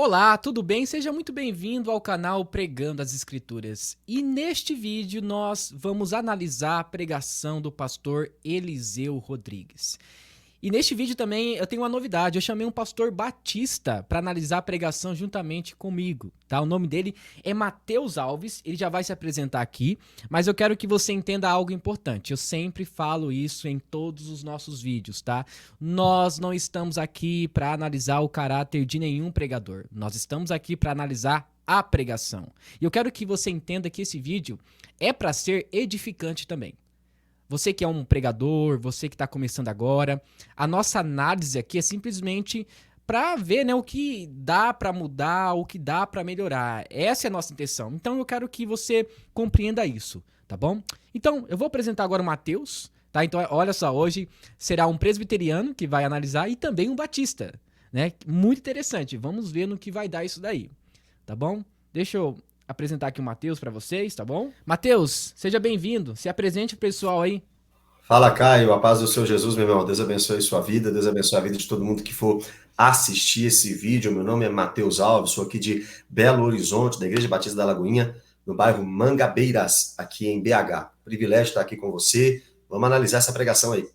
Olá, tudo bem? Seja muito bem-vindo ao canal Pregando as Escrituras. E neste vídeo nós vamos analisar a pregação do pastor Eliseu Rodrigues. E neste vídeo também eu tenho uma novidade, eu chamei um pastor batista para analisar a pregação juntamente comigo, tá? O nome dele é Mateus Alves, ele já vai se apresentar aqui, mas eu quero que você entenda algo importante. Eu sempre falo isso em todos os nossos vídeos, tá? Nós não estamos aqui para analisar o caráter de nenhum pregador, nós estamos aqui para analisar a pregação. E eu quero que você entenda que esse vídeo é para ser edificante também. Você que é um pregador, você que está começando agora, a nossa análise aqui é simplesmente para ver, né, o que dá para mudar, o que dá para melhorar. Essa é a nossa intenção. Então eu quero que você compreenda isso, tá bom? Então eu vou apresentar agora o Mateus, tá? Então olha só, hoje será um presbiteriano que vai analisar e também um batista, né? Muito interessante. Vamos ver no que vai dar isso daí, tá bom? Deixa eu apresentar aqui o Mateus para vocês, tá bom? Mateus, seja bem-vindo. Se apresente pro pessoal aí. Fala, Caio, a paz do Senhor Jesus, meu irmão. Deus abençoe sua vida, Deus abençoe a vida de todo mundo que for assistir esse vídeo. Meu nome é Mateus Alves, sou aqui de Belo Horizonte, da Igreja Batista da Lagoinha, no bairro Mangabeiras, aqui em BH. Privilégio estar aqui com você. Vamos analisar essa pregação aí.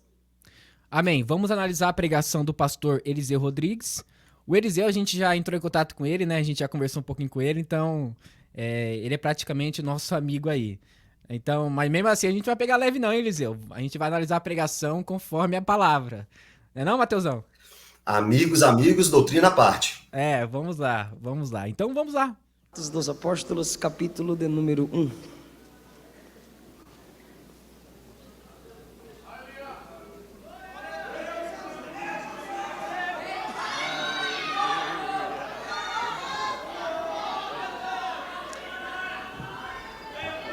Amém. Vamos analisar a pregação do pastor Eliseu Rodrigues. O Eliseu, a gente já entrou em contato com ele, né? A gente já conversou um pouquinho com ele, então ele é praticamente nosso amigo aí. Então, mas mesmo assim, a gente não vai pegar leve não, hein, Eliseu? A gente vai analisar a pregação conforme a palavra. Não é não, Mateusão? Amigos, doutrina à parte. Vamos lá, vamos lá. Então, vamos lá. Atos dos Apóstolos, capítulo de número 1.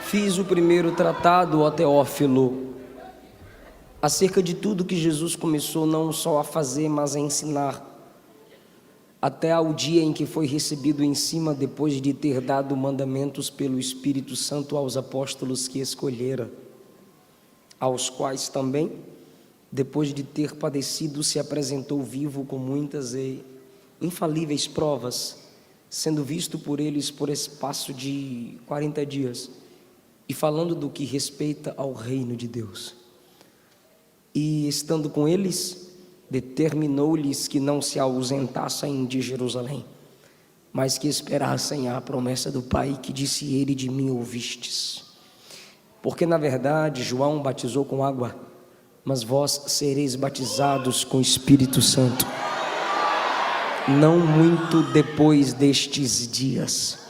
Fiz o primeiro tratado, ó Teófilo, acerca de tudo que Jesus começou não só a fazer, mas a ensinar, até ao dia em que foi recebido em cima, depois de ter dado mandamentos pelo Espírito Santo aos apóstolos que escolhera, aos quais também, depois de ter padecido, se apresentou vivo com muitas e infalíveis provas, sendo visto por eles por espaço de 40 dias, e falando do que respeita ao reino de Deus. E estando com eles, determinou-lhes que não se ausentassem de Jerusalém, mas que esperassem a promessa do Pai, que disse ele: de mim ouvistes. Porque na verdade João batizou com água, mas vós sereis batizados com o Espírito Santo, não muito depois destes dias.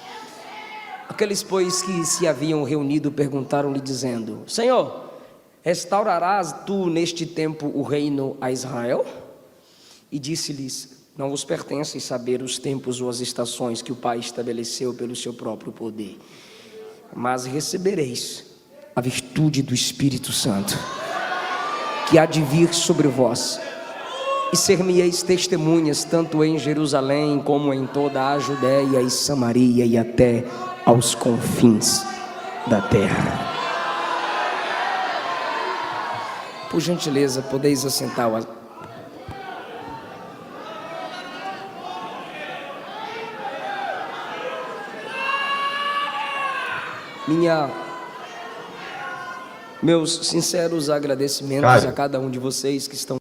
Aqueles, pois, que se haviam reunido perguntaram-lhe, dizendo: Senhor, restaurarás tu neste tempo o reino a Israel? E disse-lhes: não vos pertencem saber os tempos ou as estações que o Pai estabeleceu pelo seu próprio poder, mas recebereis a virtude do Espírito Santo, que há de vir sobre vós, e ser-me-eis testemunhas tanto em Jerusalém como em toda a Judéia e Samaria e até aos confins da terra. Por gentileza, podeis assentar o... Meus sinceros agradecimentos Caio, a cada um de vocês que estão...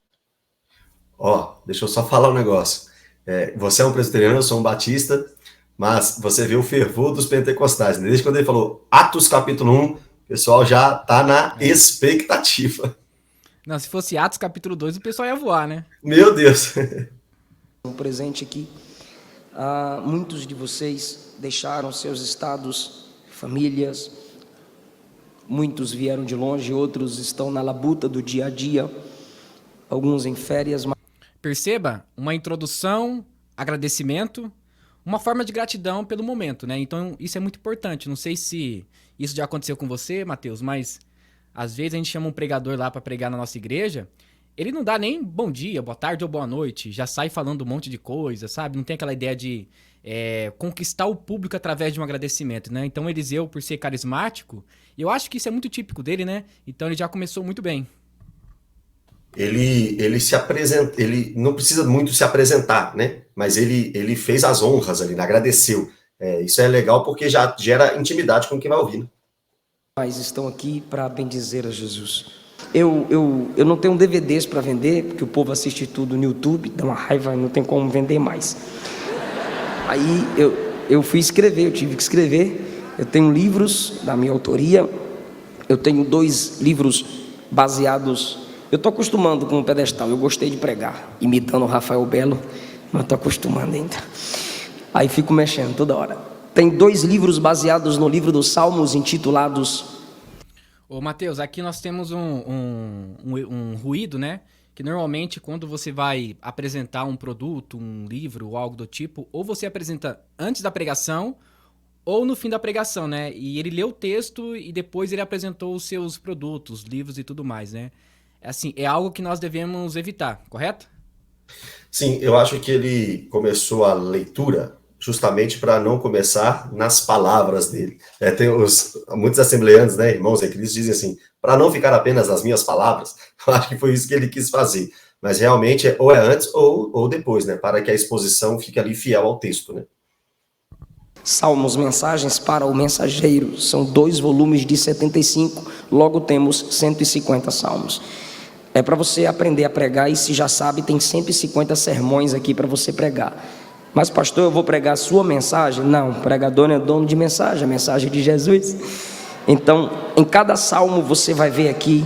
deixa eu só falar um negócio. Você é um presbiteriano, eu sou um batista, mas você vê o fervor dos pentecostais, né? Desde quando ele falou Atos capítulo 1, o pessoal já está na expectativa. Não, se fosse Atos capítulo 2, o pessoal ia voar, né? Meu Deus! Um presente aqui. Muitos de vocês deixaram seus estados, famílias, muitos vieram de longe, outros estão na labuta do dia a dia, alguns em férias. Perceba, uma introdução, agradecimento, uma forma de gratidão pelo momento, né? Então isso é muito importante. Não sei se isso já aconteceu com você, Mateus, mas às vezes a gente chama um pregador lá para pregar na nossa igreja, ele não dá nem bom dia, boa tarde ou boa noite, já sai falando um monte de coisa, sabe? Não tem aquela ideia de conquistar o público através de um agradecimento, né? Então Eliseu, por ser carismático, eu acho que isso é muito típico dele, né? Então ele já começou muito bem. Ele se apresenta, ele não precisa muito se apresentar, né? mas ele fez as honras ali, agradeceu. Isso é legal porque já gera intimidade com quem vai ouvir. Mas estão aqui para bendizer a Jesus. Eu não tenho DVDs para vender, porque o povo assiste tudo no YouTube, dá uma raiva, não tem como vender mais. Aí eu fui escrever, eu tive que escrever. Eu tenho livros da minha autoria, eu tenho 2 livros baseados. Eu estou acostumando com o pedestal, eu gostei de pregar, imitando o Rafael Belo, mas estou acostumando ainda. Aí fico mexendo toda hora. Tem 2 livros baseados no livro dos Salmos, intitulados... Ô, Mateus, aqui nós temos um ruído, né? Que normalmente quando você vai apresentar um produto, um livro ou algo do tipo, ou você apresenta antes da pregação ou no fim da pregação, né? E ele leu o texto e depois ele apresentou os seus produtos, livros e tudo mais, né? Assim, é algo que nós devemos evitar, correto? Sim, eu acho que ele começou a leitura justamente para não começar nas palavras dele. Tem muitos assembleanos, né, irmãos em Cristo, dizem assim, para não ficar apenas nas minhas palavras. Eu acho que foi isso que ele quis fazer. Mas realmente, ou é antes ou depois, né, para que a exposição fique ali fiel ao texto, né. Salmos, mensagens para o mensageiro, são 2 volumes de 75, logo temos 150 salmos. É para você aprender a pregar, e se já sabe, tem 150 sermões aqui para você pregar. Mas pastor, eu vou pregar a sua mensagem? Não, o pregador não é dono de mensagem, a mensagem de Jesus. Então, em cada salmo você vai ver aqui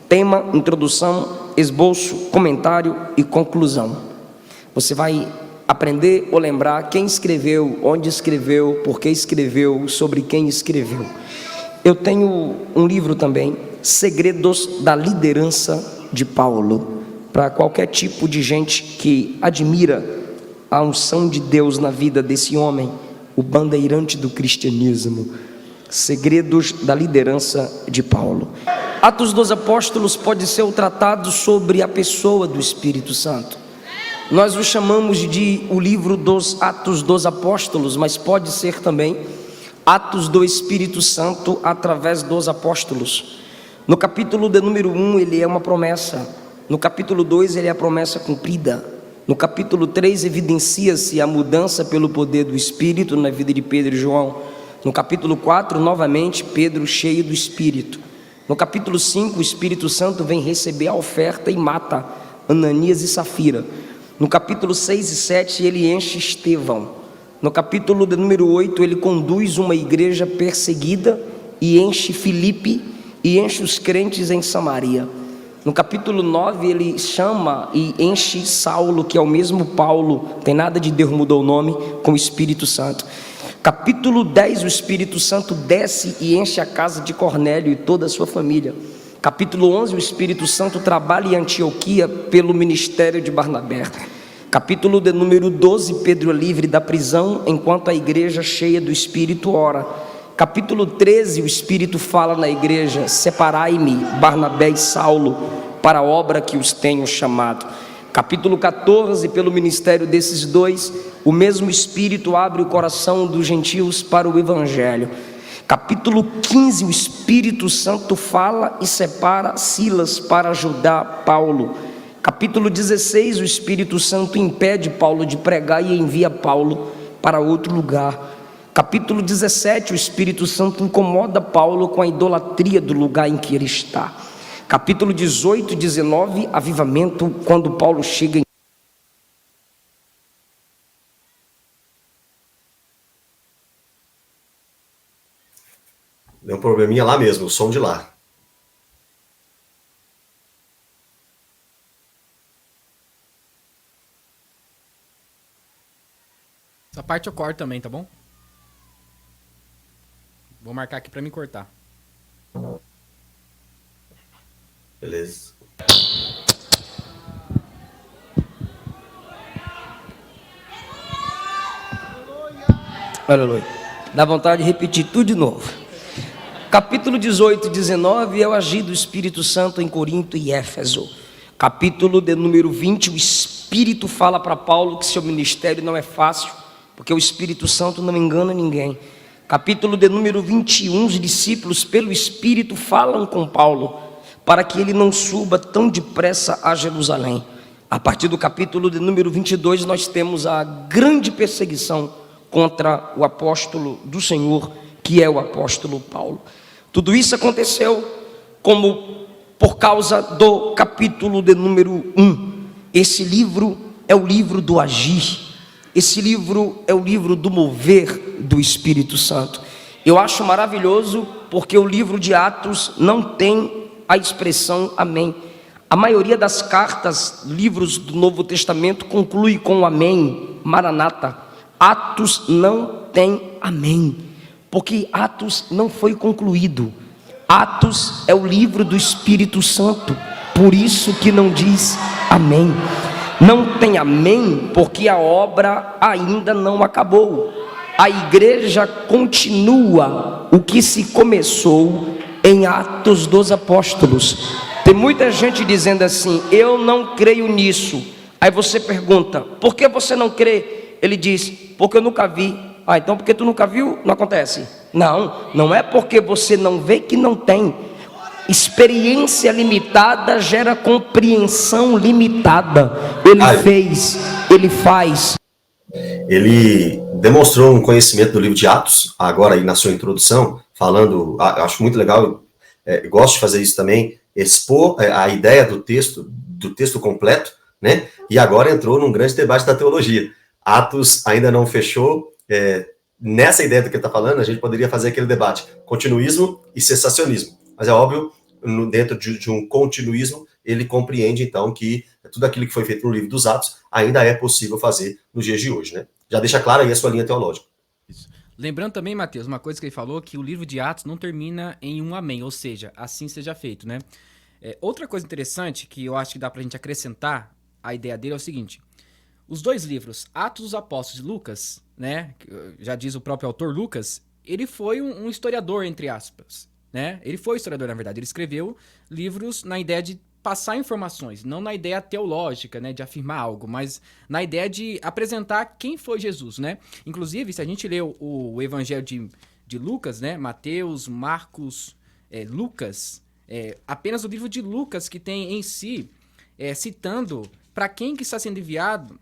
tema, introdução, esboço, comentário e conclusão. Você vai aprender ou lembrar quem escreveu, onde escreveu, por que escreveu, sobre quem escreveu. Eu tenho um livro também, Segredos da Liderança de Paulo, para qualquer tipo de gente que admira a unção de Deus na vida desse homem, o bandeirante do cristianismo. Segredos da Liderança de Paulo. Atos dos Apóstolos pode ser o tratado sobre a pessoa do Espírito Santo. Nós o chamamos de o livro dos Atos dos Apóstolos, mas pode ser também Atos do Espírito Santo através dos apóstolos. No capítulo de número 1 ele é uma promessa, no capítulo 2 ele é a promessa cumprida, no capítulo 3 evidencia-se a mudança pelo poder do Espírito na vida de Pedro e João. No capítulo 4 novamente Pedro cheio do Espírito. No capítulo 5 o Espírito Santo vem receber a oferta e mata Ananias e Safira. No capítulo 6 e 7 ele enche Estevão. No capítulo de número 8 ele conduz uma igreja perseguida e enche Filipe e enche os crentes em Samaria. No capítulo 9 ele chama e enche Saulo, que é o mesmo Paulo, tem nada de Deus, mudou o nome, com o Espírito Santo. Capítulo 10 o Espírito Santo desce e enche a casa de Cornélio e toda a sua família. Capítulo 11 o Espírito Santo trabalha em Antioquia pelo ministério de Barnabé. Capítulo de número 12 Pedro é livre da prisão enquanto a igreja cheia do Espírito ora. Capítulo 13 o Espírito fala na igreja: separai-me Barnabé e Saulo para a obra que os tenho chamado. Capítulo 14, pelo ministério desses dois, o mesmo Espírito abre o coração dos gentios para o Evangelho. Capítulo 15, o Espírito Santo fala e separa Silas para ajudar Paulo. Capítulo 16, o Espírito Santo impede Paulo de pregar e envia Paulo para outro lugar. Capítulo 17, o Espírito Santo incomoda Paulo com a idolatria do lugar em que ele está. Capítulo 18 e 19, avivamento, quando Paulo chega em... Deu um probleminha lá mesmo, o som de lá. Essa parte eu corto também, tá bom? Vou marcar aqui pra me cortar. Beleza. Aleluia. Dá vontade de repetir tudo de novo. Capítulo 18 e 19 é o agir do Espírito Santo em Corinto e Éfeso. Capítulo de número 20, o Espírito fala para Paulo que seu ministério não é fácil, porque o Espírito Santo não engana ninguém. Capítulo de número 21, os discípulos pelo Espírito falam com Paulo para que ele não suba tão depressa a Jerusalém. A partir do capítulo de número 22, nós temos a grande perseguição contra o apóstolo do Senhor, que é o apóstolo Paulo. Tudo isso aconteceu como por causa do capítulo de número 1. Esse livro é o livro do agir. Esse livro é o livro do mover do Espírito Santo. Eu acho maravilhoso porque o livro de Atos não tem a expressão amém. A maioria das cartas, livros do Novo Testamento, conclui com amém, maranata. Atos não tem amém, porque Atos não foi concluído. Atos é o livro do Espírito Santo, por isso que não diz amém. Não tem amém, porque a obra ainda não acabou. A igreja continua o que se começou em Atos dos Apóstolos. Tem muita gente dizendo assim: eu não creio nisso. Aí você pergunta: por que você não crê? Ele diz: porque eu nunca vi. Ah, então porque tu nunca viu, não acontece. Não, não é porque você não vê que não tem. Experiência limitada gera compreensão limitada. Ele fez, ele faz. Ele demonstrou um conhecimento do livro de Atos, agora aí na sua introdução, falando, acho muito legal, gosto de fazer isso também, expor a ideia do texto completo, né? E agora entrou num grande debate da teologia. Atos ainda não fechou. Nessa ideia do que ele está falando, a gente poderia fazer aquele debate, continuismo e cessacionismo. Mas é óbvio, dentro de um continuismo, ele compreende, então, que tudo aquilo que foi feito no livro dos Atos ainda é possível fazer nos dias de hoje, né? Já deixa clara aí a sua linha teológica. Isso. Lembrando também, Mateus, uma coisa que ele falou, que o livro de Atos não termina em um amém, ou seja, assim seja feito, né? Outra coisa interessante que eu acho que dá pra gente acrescentar a ideia dele é o seguinte: os dois livros, Atos dos Apóstolos e Lucas, né, já diz o próprio autor Lucas, ele foi um historiador, entre aspas, né? Ele foi historiador, na verdade. Ele escreveu livros na ideia de passar informações, não na ideia teológica, né, de afirmar algo, mas na ideia de apresentar quem foi Jesus, né? Inclusive, se a gente lê o Evangelho de Lucas, né, Mateus, Marcos, Lucas, apenas o livro de Lucas que tem em si, citando para quem que está sendo enviado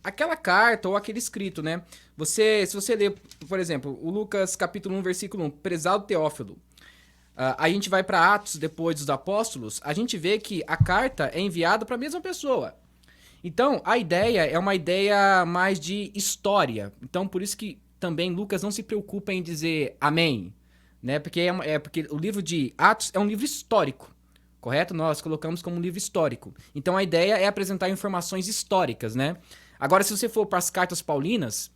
aquela carta ou aquele escrito, né? Se você ler, por exemplo, o Lucas capítulo 1, versículo 1, prezado Teófilo, a gente vai para Atos depois dos apóstolos, a gente vê que a carta é enviada para a mesma pessoa. Então, a ideia é uma ideia mais de história. Então, por isso que também Lucas não se preocupa em dizer amém, né? Porque porque o livro de Atos é um livro histórico, correto? Nós colocamos como um livro histórico. Então, a ideia é apresentar informações históricas, né? Agora, se você for para as cartas paulinas,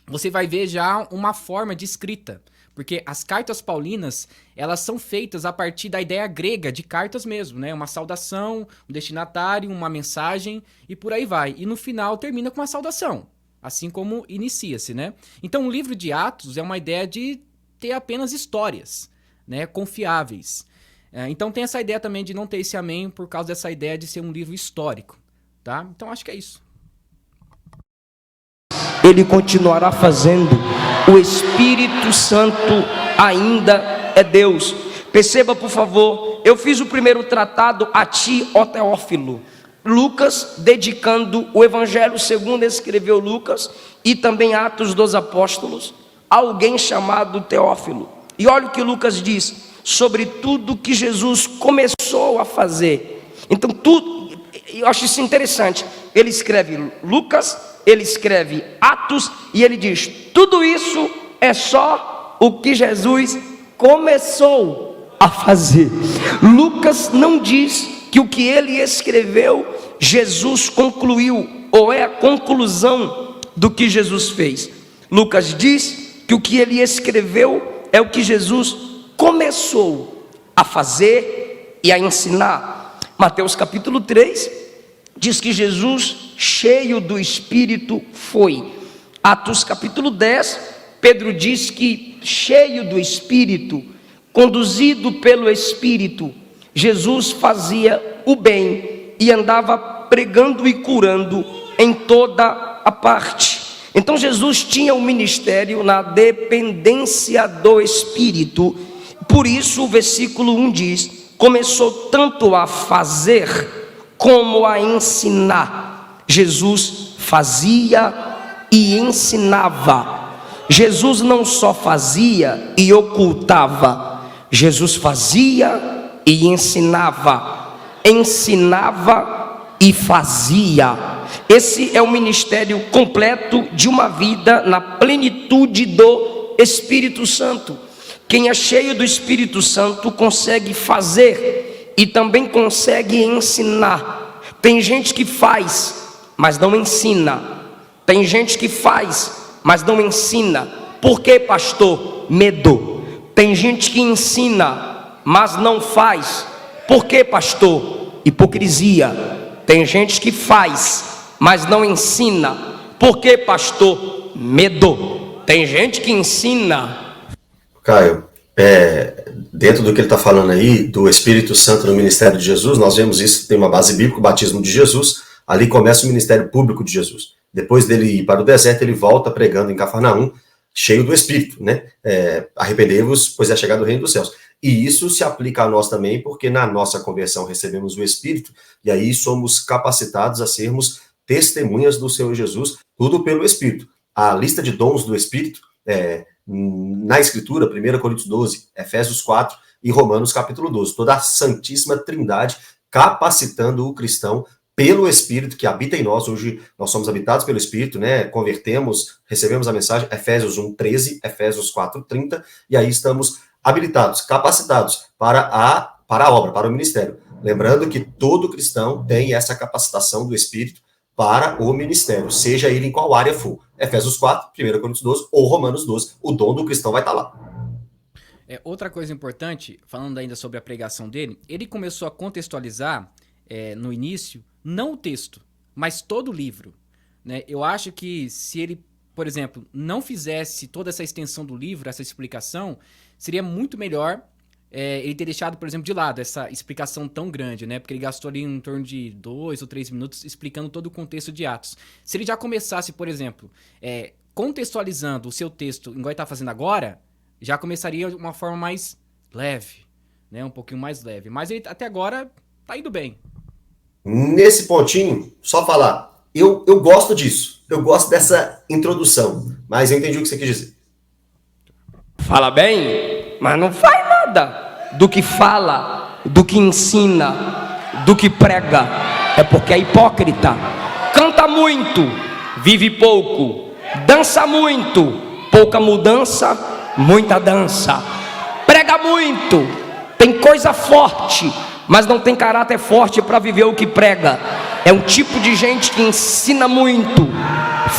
você vai ver já uma forma de escrita. Porque as cartas paulinas, elas são feitas a partir da ideia grega de cartas mesmo, né? Uma saudação, um destinatário, uma mensagem e por aí vai. E no final termina com uma saudação, assim como inicia-se, né? Então o livro de Atos é uma ideia de ter apenas histórias, né? Confiáveis. Então tem essa ideia também de não ter esse amém por causa dessa ideia de ser um livro histórico, tá? Então acho que é isso. Ele continuará fazendo. O Espírito Santo ainda é Deus. Perceba, por favor, eu fiz o primeiro tratado a ti, ó Teófilo. Lucas, dedicando o Evangelho segundo escreveu Lucas, e também Atos dos Apóstolos, a alguém chamado Teófilo. E olha o que Lucas diz sobre tudo que Jesus começou a fazer. Então, tudo, eu acho isso interessante. Ele escreve Lucas, ele escreve Atos e ele diz: tudo isso é só o que Jesus começou a fazer. Lucas não diz que o que ele escreveu, Jesus concluiu, ou é a conclusão do que Jesus fez. Lucas diz que o que ele escreveu é o que Jesus começou a fazer e a ensinar. Mateus capítulo 3 diz que Jesus, cheio do Espírito, foi. Atos capítulo 10, Pedro diz que, cheio do Espírito, conduzido pelo Espírito, Jesus fazia o bem e andava pregando e curando em toda a parte. Então Jesus tinha um ministério na dependência do Espírito. Por isso o versículo 1 diz: começou tanto a fazer como a ensinar. Jesus fazia e ensinava. Jesus não só fazia e ocultava, Jesus fazia e ensinava, ensinava e fazia. Esse é o ministério completo de uma vida na plenitude do Espírito Santo. Quem é cheio do Espírito Santo consegue fazer e também consegue ensinar. Tem gente que faz, mas não ensina. Tem gente que faz, mas não ensina. Por quê, pastor? Medo. Tem gente que ensina, mas não faz. Por quê, pastor? Hipocrisia. Tem gente que faz, mas não ensina. Por quê, pastor? Medo. Tem gente que ensina. Caio, dentro do que ele está falando aí, do Espírito Santo no ministério de Jesus, nós vemos isso, tem uma base bíblica, o batismo de Jesus, ali começa o ministério público de Jesus. Depois dele ir para o deserto, ele volta pregando em Cafarnaum, cheio do Espírito, né? Arrependei-vos, pois é chegado o reino dos céus. E isso se aplica a nós também, porque na nossa conversão recebemos o Espírito, e aí somos capacitados a sermos testemunhas do Senhor Jesus, tudo pelo Espírito. A lista de dons do Espírito, na Escritura, 1 Coríntios 12, Efésios 4 e Romanos capítulo 12, toda a Santíssima Trindade capacitando o cristão pelo Espírito que habita em nós. Hoje nós somos habitados pelo Espírito, né? Convertemos, recebemos a mensagem, Efésios 1, 13, Efésios 4, 30, e aí estamos habilitados, capacitados para a obra, para o ministério. Lembrando que todo cristão tem essa capacitação do Espírito para o ministério, seja ele em qual área for. Efésios 4, 1 Coríntios 12 ou Romanos 12, o dom do cristão vai estar lá. Outra coisa importante, falando ainda sobre a pregação dele, ele começou a contextualizar no início, não o texto, mas todo o livro, né? Eu acho que se ele, por exemplo, não fizesse toda essa extensão do livro, essa explicação, seria muito melhor ele ter deixado, por exemplo, de lado essa explicação tão grande, né? Porque ele gastou ali em torno de 2 ou 3 minutos explicando todo o contexto de Atos. Se ele já começasse, por exemplo, contextualizando o seu texto, igual ele está fazendo agora, já começaria de uma forma mais leve, né? Um pouquinho mais leve. Mas ele até agora tá indo bem. Nesse pontinho, só falar, eu gosto disso, eu gosto dessa introdução, mas eu entendi o que você quis dizer. Fala bem, mas não faz nada do que fala, do que ensina, do que prega. É porque é hipócrita. Canta muito, vive pouco. Dança muito, pouca mudança, muita dança. Prega muito, tem coisa forte, mas não tem caráter forte para viver o que prega. É um tipo de gente que ensina muito,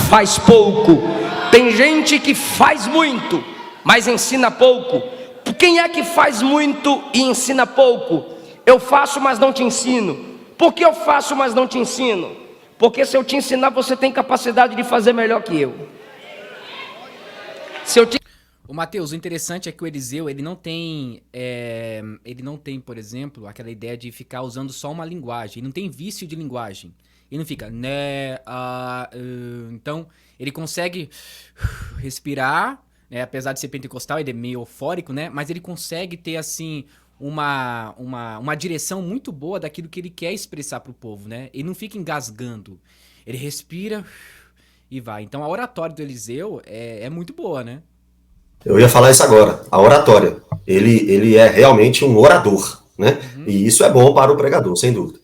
faz pouco. Tem gente que faz muito, mas ensina pouco. Quem é que faz muito e ensina pouco? Eu faço, mas não te ensino. Por que eu faço, mas não te ensino? Porque se eu te ensinar, você tem capacidade de fazer melhor que eu. O Mateus, o interessante é que o Eliseu, ele não tem, por exemplo, aquela ideia de ficar usando só uma linguagem. Ele não tem vício de linguagem. Ele não fica, né, então, ele consegue respirar, né, apesar de ser pentecostal, ele é meio eufórico, né, mas ele consegue ter, assim, uma direção muito boa daquilo que ele quer expressar para o povo, né? Ele não fica engasgando. Ele respira e vai. Então, a oratória do Eliseu é muito boa, né? Eu ia falar isso agora, a oratória. Ele é realmente um orador, né? E isso é bom para o pregador, sem dúvida.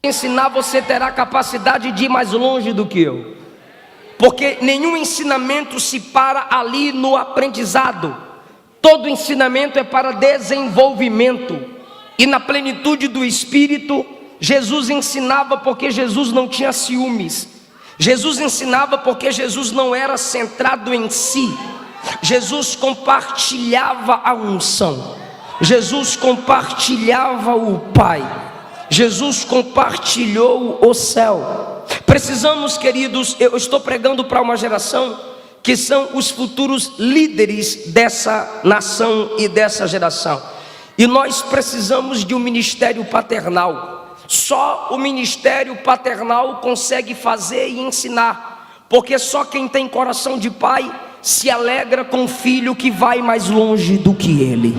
Ensinar, você terá capacidade de ir mais longe do que eu. Porque nenhum ensinamento se para ali no aprendizado. Todo ensinamento é para desenvolvimento. E na plenitude do Espírito, Jesus ensinava porque Jesus não tinha ciúmes. Jesus ensinava porque Jesus não era centrado em si. Jesus compartilhava a unção. Jesus compartilhava o Pai. Jesus compartilhou o céu. Precisamos, queridos, eu estou pregando para uma geração que são os futuros líderes dessa nação e dessa geração. E nós precisamos de um ministério paternal. Só o ministério paternal consegue fazer e ensinar. Porque só quem tem coração de pai se alegra com o filho que vai mais longe do que ele.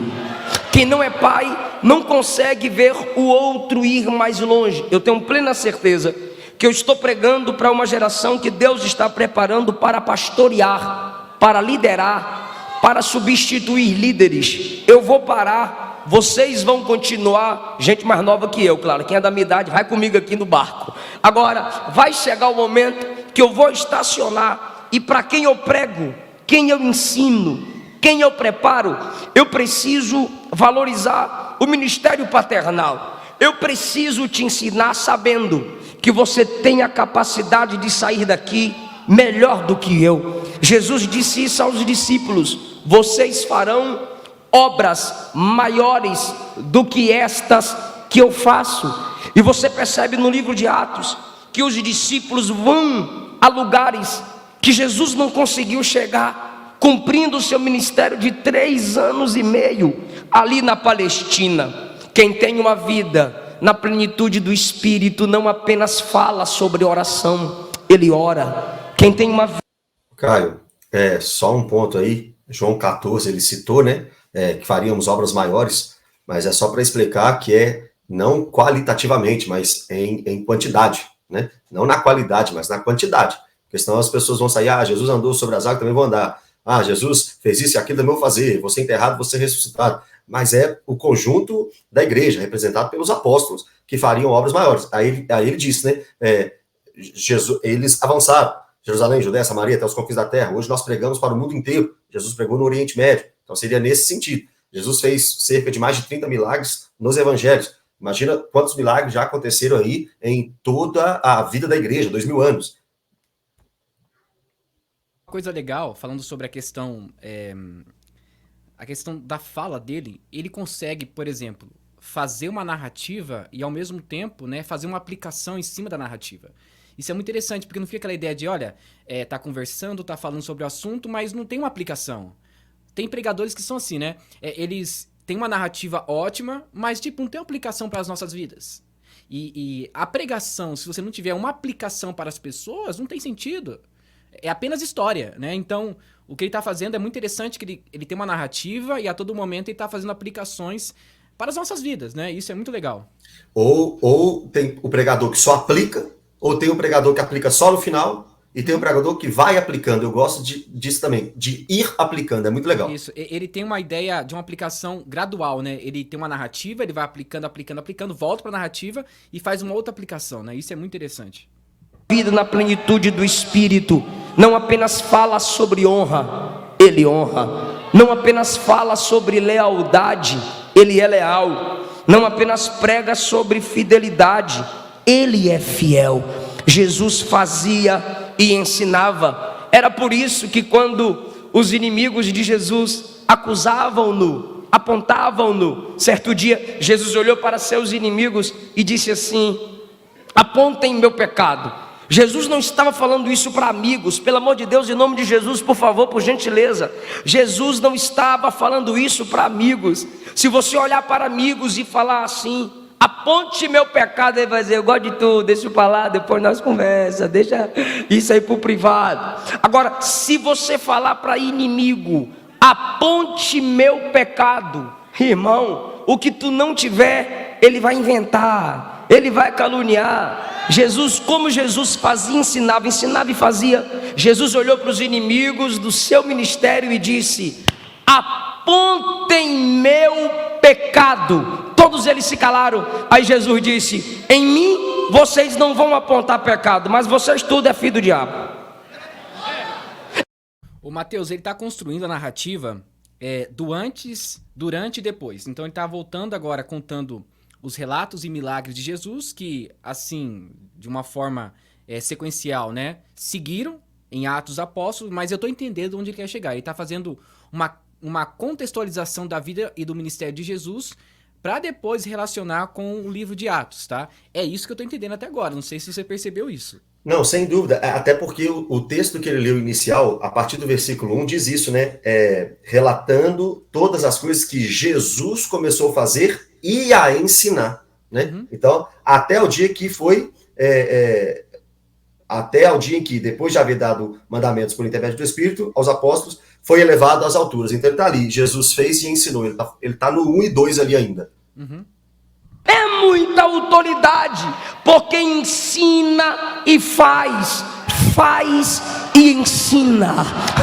Quem não é pai não consegue ver o outro ir mais longe. Eu tenho plena certeza que eu estou pregando para uma geração que Deus está preparando para pastorear, para liderar, para substituir líderes. Eu vou parar, vocês vão continuar, gente mais nova que eu, claro, quem é da minha idade, vai comigo aqui no barco. Agora, vai chegar o momento que eu vou estacionar, e para quem eu prego, quem eu ensino, quem eu preparo, eu preciso valorizar o ministério paternal. Eu preciso te ensinar sabendo que você tem a capacidade de sair daqui melhor do que eu. Jesus disse isso aos discípulos: vocês farão obras maiores do que estas que eu faço. E você percebe no livro de Atos que os discípulos vão a lugares que Jesus não conseguiu chegar, cumprindo o seu ministério de 3 anos e meio ali na Palestina. Quem tem uma vida na plenitude do Espírito não apenas fala sobre oração, ele ora. Quem tem uma vida... Caio, só um ponto aí, João 14, ele citou, né, que faríamos obras maiores, mas é só para explicar que é não qualitativamente, mas em quantidade, né? Não na qualidade, mas na quantidade. Porque senão as pessoas vão sair: Jesus andou sobre as águas, também vou andar. Jesus fez isso e aquilo, também vou fazer. Vou ser enterrado, vou ser ressuscitado. Mas é o conjunto da igreja, representado pelos apóstolos, que fariam obras maiores. Aí ele disse, né? Eles avançaram. Jerusalém, Judéia, Samaria, até os confins da terra. Hoje nós pregamos para o mundo inteiro. Jesus pregou no Oriente Médio. Então seria nesse sentido. Jesus fez cerca de mais de 30 milagres nos evangelhos. Imagina quantos milagres já aconteceram aí em toda a vida da igreja, 2000 anos. Coisa legal, falando sobre a questão da fala dele, ele consegue, por exemplo, fazer uma narrativa e ao mesmo tempo, né, fazer uma aplicação em cima da narrativa. Isso é muito interessante, porque não fica aquela ideia de, olha, tá conversando, tá falando sobre o assunto, mas não tem uma aplicação. Tem pregadores que são assim, né? Eles têm uma narrativa ótima, mas tipo, não tem uma aplicação para as nossas vidas. E a pregação, se você não tiver uma aplicação para as pessoas, não tem sentido. É apenas história, né? Então, o que ele está fazendo é muito interessante, que ele tem uma narrativa e a todo momento ele está fazendo aplicações para as nossas vidas, né? Isso é muito legal. Ou tem o pregador que só aplica, ou tem o pregador que aplica só no final, e tem o pregador que vai aplicando. Eu gosto disso também, de ir aplicando, é muito legal. Isso, ele tem uma ideia de uma aplicação gradual, né? Ele tem uma narrativa, ele vai aplicando, volta para a narrativa e faz uma outra aplicação, né? Isso é muito interessante. Vida na plenitude do Espírito não apenas fala sobre honra, ele honra. Não apenas fala sobre lealdade, ele é leal. Não apenas prega sobre fidelidade, ele é fiel. Jesus fazia e ensinava. Era por isso que quando os inimigos de Jesus acusavam-no, apontavam-no, certo dia Jesus olhou para seus inimigos e disse assim: apontem meu pecado. Jesus não estava falando isso para amigos, pelo amor de Deus, em nome de Jesus, por favor, por gentileza. Jesus não estava falando isso para amigos. Se você olhar para amigos e falar assim: aponte meu pecado, ele vai dizer: eu gosto de tudo, deixa eu falar, depois nós conversa, deixa isso aí para o privado. Agora, se você falar para inimigo: aponte meu pecado, irmão, o que tu não tiver, ele vai inventar, ele vai caluniar. Jesus, como Jesus fazia, ensinava e fazia, Jesus olhou para os inimigos do seu ministério e disse: apontem meu pecado. Todos eles se calaram. Aí Jesus disse: em mim vocês não vão apontar pecado, mas vocês tudo é filho do diabo. O Mateus, ele está construindo a narrativa do antes, durante e depois. Então ele está voltando agora, contando os relatos e milagres de Jesus, que assim, de uma forma sequencial, né, seguiram em Atos Apóstolos, mas eu estou entendendo onde ele quer chegar. Ele está fazendo uma contextualização da vida e do ministério de Jesus para depois relacionar com o livro de Atos, tá? É isso que eu estou entendendo até agora, não sei se você percebeu isso. Não, sem dúvida, até porque o texto que ele leu inicial, a partir do versículo 1, diz isso, né? Relatando todas as coisas que Jesus começou a fazer e a ensinar, né? Uhum. Então, até o dia que foi, até o dia em que, depois de haver dado mandamentos por intermédio do Espírito aos apóstolos, foi elevado às alturas. Então ele está ali, Jesus fez e ensinou, ele tá no 1 e 2 ali ainda, Uhum. É muita autoridade, porque ensina e faz e ensina.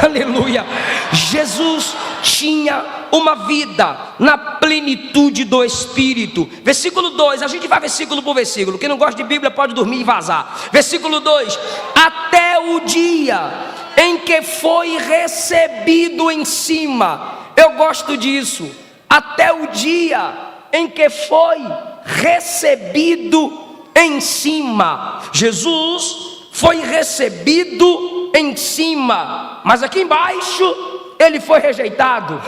Aleluia. Jesus tinha uma vida na plenitude do Espírito. Versículo 2, a gente vai versículo por versículo. Quem não gosta de Bíblia pode dormir e vazar. Versículo 2: até o dia em que foi recebido em cima. Eu gosto disso. Até o dia em que foi recebido em cima. Jesus foi recebido em cima, mas aqui embaixo ele foi rejeitado.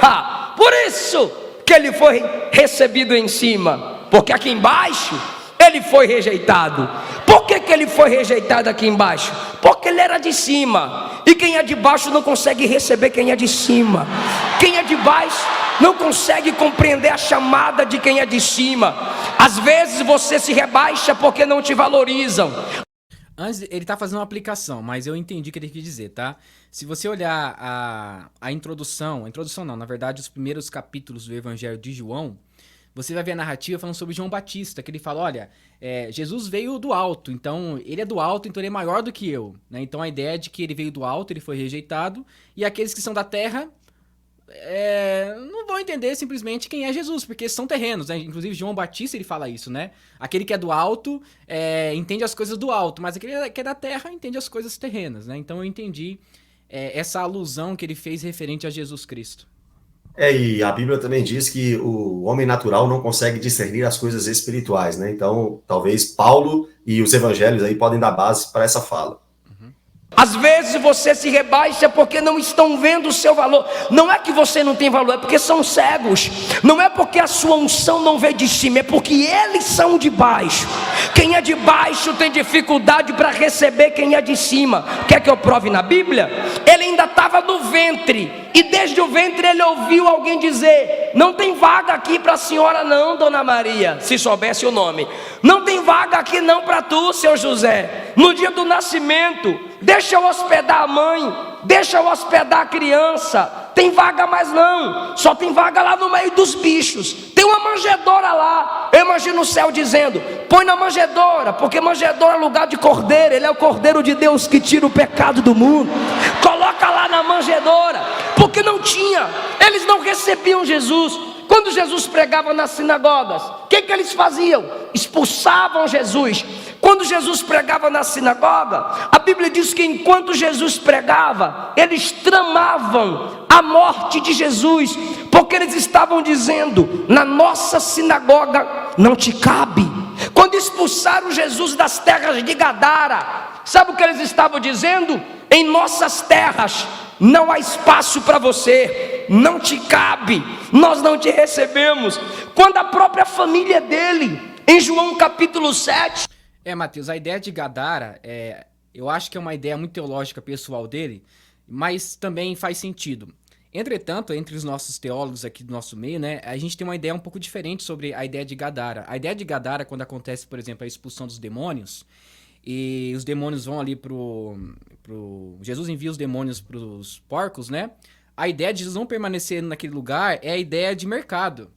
Por isso que ele foi recebido em cima, porque aqui embaixo ele foi rejeitado. Por que ele foi rejeitado aqui embaixo? Porque ele era de cima, e quem é de baixo não consegue receber quem é de cima. Quem é de baixo não consegue compreender a chamada de quem é de cima. Às vezes você se rebaixa porque não te valorizam. Antes, ele tá fazendo uma aplicação, mas eu entendi o que ele quis dizer, tá? Se você olhar a introdução não, na verdade os primeiros capítulos do Evangelho de João, você vai ver a narrativa falando sobre João Batista, que ele fala, olha, Jesus veio do alto, então ele é do alto, então ele é maior do que eu, né? Então a ideia é de que ele veio do alto, ele foi rejeitado, e aqueles que são da terra não vão entender simplesmente quem é Jesus, porque são terrenos, né? Inclusive João Batista ele fala isso, né? Aquele que é do alto entende as coisas do alto, mas aquele que é da terra entende as coisas terrenas, né? Então eu entendi essa alusão que ele fez referente a Jesus Cristo. E a Bíblia também diz que o homem natural não consegue discernir as coisas espirituais, né? Então, talvez Paulo e os evangelhos aí podem dar base para essa fala. Às vezes você se rebaixa porque não estão vendo o seu valor. Não é que você não tem valor, é porque são cegos. Não é porque a sua unção não veio de cima, é porque eles são de baixo. Quem é de baixo tem dificuldade para receber quem é de cima. Quer que eu prove na Bíblia? Ele ainda estava no ventre, e desde o ventre ele ouviu alguém dizer: não tem vaga aqui para a senhora não, dona Maria, se soubesse o nome. Não tem vaga aqui não para tu, seu José. No dia do nascimento, deixa eu hospedar a mãe, deixa eu hospedar a criança. Tem vaga mais não, só tem vaga lá no meio dos bichos. Tem uma manjedoura lá. Eu imagino o céu dizendo: põe na manjedoura, porque manjedoura é lugar de cordeiro. Ele é o cordeiro de Deus que tira o pecado do mundo. Coloca lá na manjedoura, porque não tinha, eles não recebiam Jesus. Quando Jesus pregava nas sinagogas, o que eles faziam? Expulsavam Jesus. Quando Jesus pregava na sinagoga, a Bíblia diz que enquanto Jesus pregava, eles tramavam a morte de Jesus, porque eles estavam dizendo: na nossa sinagoga não te cabe. Quando expulsaram Jesus das terras de Gadara, sabe o que eles estavam dizendo? Em nossas terras não há espaço para você, não te cabe, nós não te recebemos. Quando a própria família dele, em João capítulo 7... Mateus, a ideia de Gadara, eu acho que é uma ideia muito teológica pessoal dele, mas também faz sentido. Entretanto, entre os nossos teólogos aqui do nosso meio, né, a gente tem uma ideia um pouco diferente sobre a ideia de Gadara. A ideia de Gadara, quando acontece, por exemplo, a expulsão dos demônios, e os demônios vão ali Jesus envia os demônios para os porcos, né? A ideia de Jesus não permanecer naquele lugar é a ideia de mercado,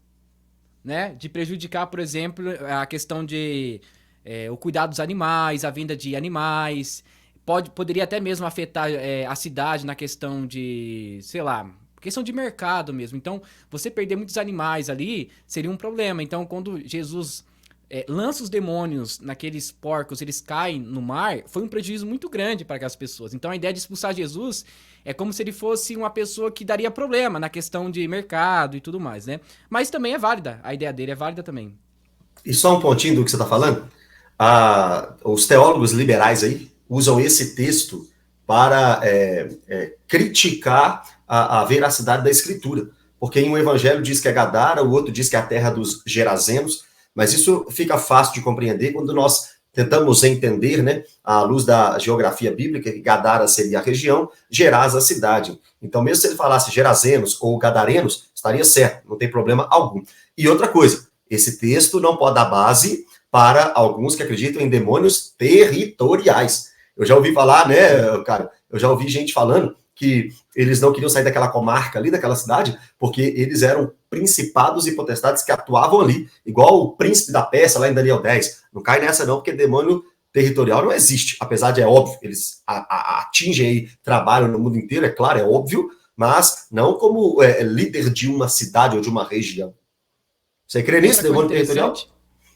né? De prejudicar, por exemplo, a questão de o cuidado dos animais, a venda de animais. Poderia até mesmo afetar a cidade na questão de, sei lá, questão de mercado mesmo. Então, você perder muitos animais ali seria um problema. Então, quando Jesus lança os demônios naqueles porcos, eles caem no mar, foi um prejuízo muito grande para aquelas pessoas. Então a ideia de expulsar Jesus é como se ele fosse uma pessoa que daria problema na questão de mercado e tudo mais, né? Mas também é válida, a ideia dele é válida também. E só um pontinho do que você está falando, os teólogos liberais aí usam esse texto para criticar a veracidade da Escritura, porque em um evangelho diz que é Gadara, o outro diz que é a terra dos Gerazenos. Mas isso fica fácil de compreender quando nós tentamos entender, né, à luz da geografia bíblica, que Gadara seria a região, Gerasa a cidade. Então, mesmo se ele falasse Gerazenos ou Gadarenos, estaria certo, não tem problema algum. E outra coisa, esse texto não pode dar base para alguns que acreditam em demônios territoriais. Eu já ouvi falar, né, cara, eu já ouvi gente falando que eles não queriam sair daquela comarca ali, daquela cidade, porque eles eram principados e potestades que atuavam ali, igual o príncipe da Pérsia lá em Daniel 10. Não cai nessa não, porque demônio territorial não existe, apesar de, é óbvio, eles atingem aí, trabalham no mundo inteiro, é claro, é óbvio, mas não como líder de uma cidade ou de uma região. Você crê nisso, demônio territorial?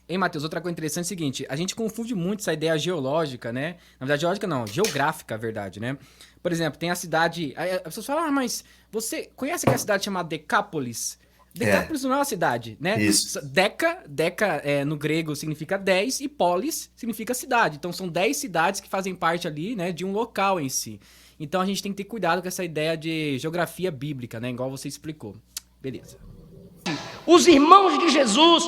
Hein, Matheus, outra coisa interessante é o seguinte, a gente confunde muito essa ideia geológica, né? Na verdade, geológica não, geográfica, a verdade, né? Por exemplo, tem a cidade... As pessoas falam, mas você conhece aquela cidade chamada Decápolis? Decápolis não é uma cidade, né? Isso. Deca no grego significa 10 e polis significa cidade. Então são 10 cidades que fazem parte ali, né, de um local em si. Então a gente tem que ter cuidado com essa ideia de geografia bíblica, né? Igual você explicou. Beleza. Os irmãos de Jesus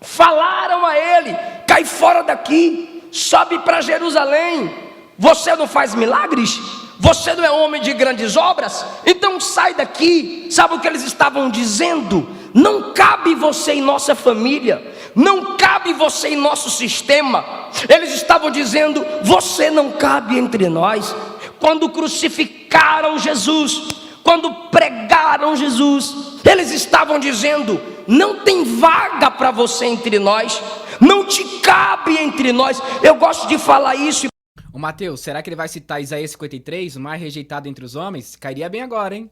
falaram a ele: cai fora daqui, sobe para Jerusalém. Você não faz milagres? Você não é homem de grandes obras? Então sai daqui. Sabe o que eles estavam dizendo? Não cabe você em nossa família, não cabe você em nosso sistema. Eles estavam dizendo: você não cabe entre nós. Quando crucificaram Jesus, quando pregaram Jesus, eles estavam dizendo: não tem vaga para você entre nós, não te cabe entre nós. Eu gosto de falar isso. Ô Matheus, será que ele vai citar Isaías 53, o mais rejeitado entre os homens? Cairia bem agora, hein?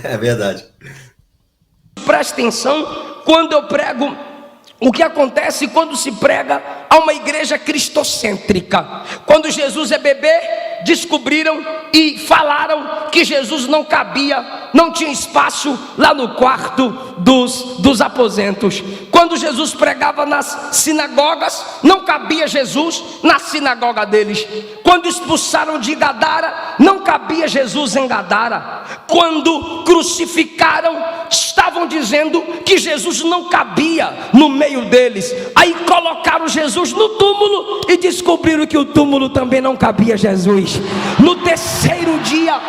É verdade. Presta atenção quando eu prego. O que acontece quando se prega a uma igreja cristocêntrica? Quando Jesus é bebê, descobriram e falaram que Jesus não cabia, não tinha espaço lá no quarto dos aposentos. Quando Jesus pregava nas sinagogas, não cabia Jesus na sinagoga deles. Quando expulsaram de Gadara, não cabia Jesus em Gadara. Quando crucificaram, estavam dizendo que Jesus não cabia no meio deles. Aí colocaram Jesus no túmulo e descobriram que o túmulo também não cabia Jesus. No terceiro dia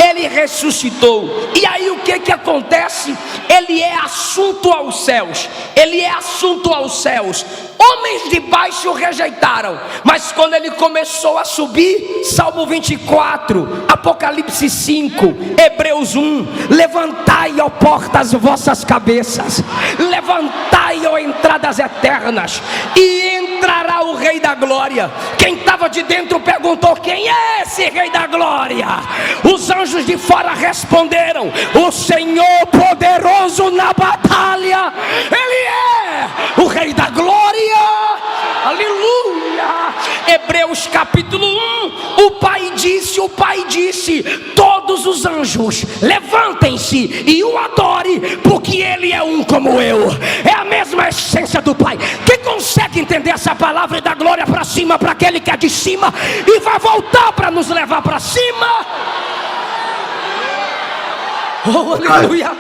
ele ressuscitou. E aí o que acontece? Ele é assunto aos céus. Ele é assunto aos céus. Homens de baixo o rejeitaram, mas quando ele começou a subir, Salmo 24, Apocalipse 5, Hebreus 1, levantai, ó portas, vossas cabeças, levantai, ó entradas eternas, e entrará o Rei da Glória. Quem estava de dentro perguntou: quem é esse Rei da Glória? Os anjos de fora responderam: o Senhor poderoso na batalha. Ele é o Rei da Glória. Aleluia. Hebreus capítulo 1, o Pai disse: todos os anjos levantem-se e o adore, porque ele é um como eu. É a mesma essência do Pai. Quem consegue entender essa palavra e dar glória para cima para aquele que é de cima e vai voltar para nos levar para cima? Oh, aleluia.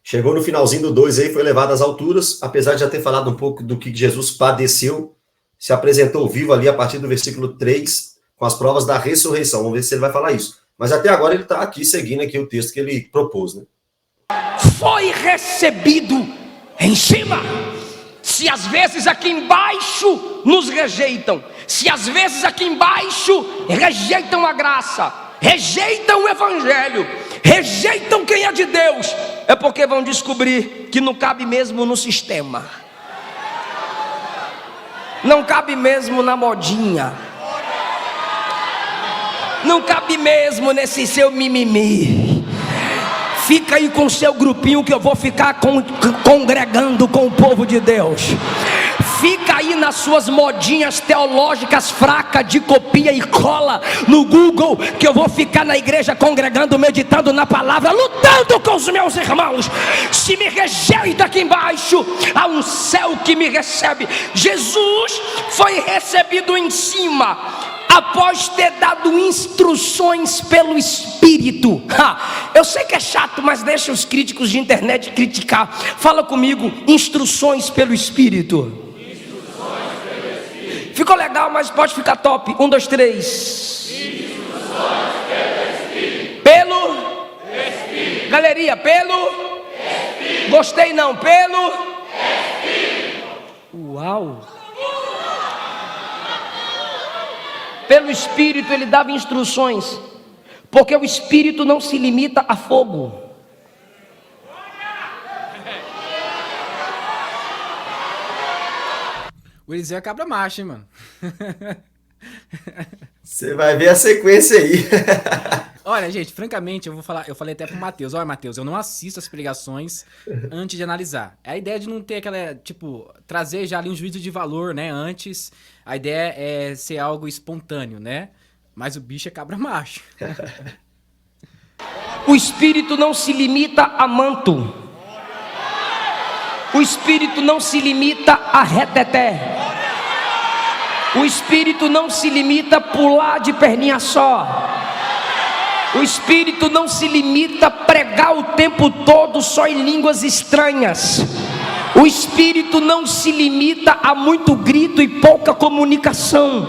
Chegou no finalzinho do 2 aí, foi levado às alturas, apesar de já ter falado um pouco do que Jesus padeceu, se apresentou vivo ali a partir do versículo 3, com as provas da ressurreição. Vamos ver se ele vai falar isso. Mas até agora ele está aqui seguindo aqui o texto que ele propôs, né? Foi recebido em cima. Se às vezes aqui embaixo nos rejeitam, se às vezes aqui embaixo rejeitam a graça, rejeitam o evangelho, rejeitam quem é de Deus, é porque vão descobrir que não cabe mesmo no sistema, não cabe mesmo na modinha, não cabe mesmo nesse seu mimimi. Fica aí com o seu grupinho que eu vou ficar congregando com o povo de Deus. Fica aí nas suas modinhas teológicas fracas de copia e cola no Google, que eu vou ficar na igreja congregando, meditando na palavra, lutando com os meus irmãos. Se me rejeita aqui embaixo, há um céu que me recebe. Jesus foi recebido em cima, após ter dado instruções pelo Espírito. Eu sei que é chato, mas deixa os críticos de internet criticar. Fala comigo: instruções pelo Espírito. Ficou legal, mas pode ficar top. 1, 2, 3. Pelo Espírito. Galeria, pelo Espírito. Gostei não, pelo Espírito. Uau. Pelo Espírito ele dava instruções. Porque o Espírito não se limita a fogo. O Eliseu é cabra macho, hein, mano? Você vai ver a sequência aí. Olha, gente, francamente, eu falei até pro Matheus, olha, Matheus, eu não assisto as pregações antes de analisar. A ideia de não ter aquela, tipo, trazer já ali um juízo de valor, né, antes. A ideia é ser algo espontâneo, né? Mas o bicho é cabra macho. O Espírito não se limita a manto. O Espírito não se limita a reteté. O Espírito não se limita a pular de perninha só. O Espírito não se limita a pregar o tempo todo só em línguas estranhas. O Espírito não se limita a muito grito e pouca comunicação.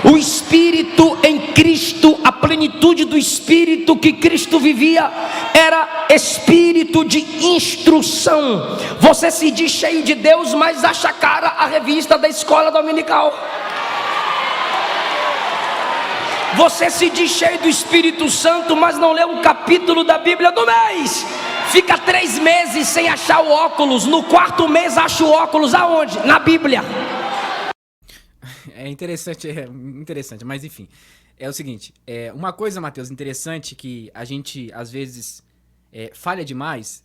O Espírito em Cristo, a plenitude do Espírito que Cristo vivia, era espírito de instrução. Você se diz cheio de Deus, mas acha cara a revista da escola dominical. Você se diz cheio do Espírito Santo, mas não lê um capítulo da Bíblia do mês. Fica 3 meses sem achar o óculos. No 4º mês acha o óculos aonde? Na Bíblia. É interessante, mas enfim. É o seguinte, uma coisa, Matheus, interessante que a gente, às vezes, falha demais,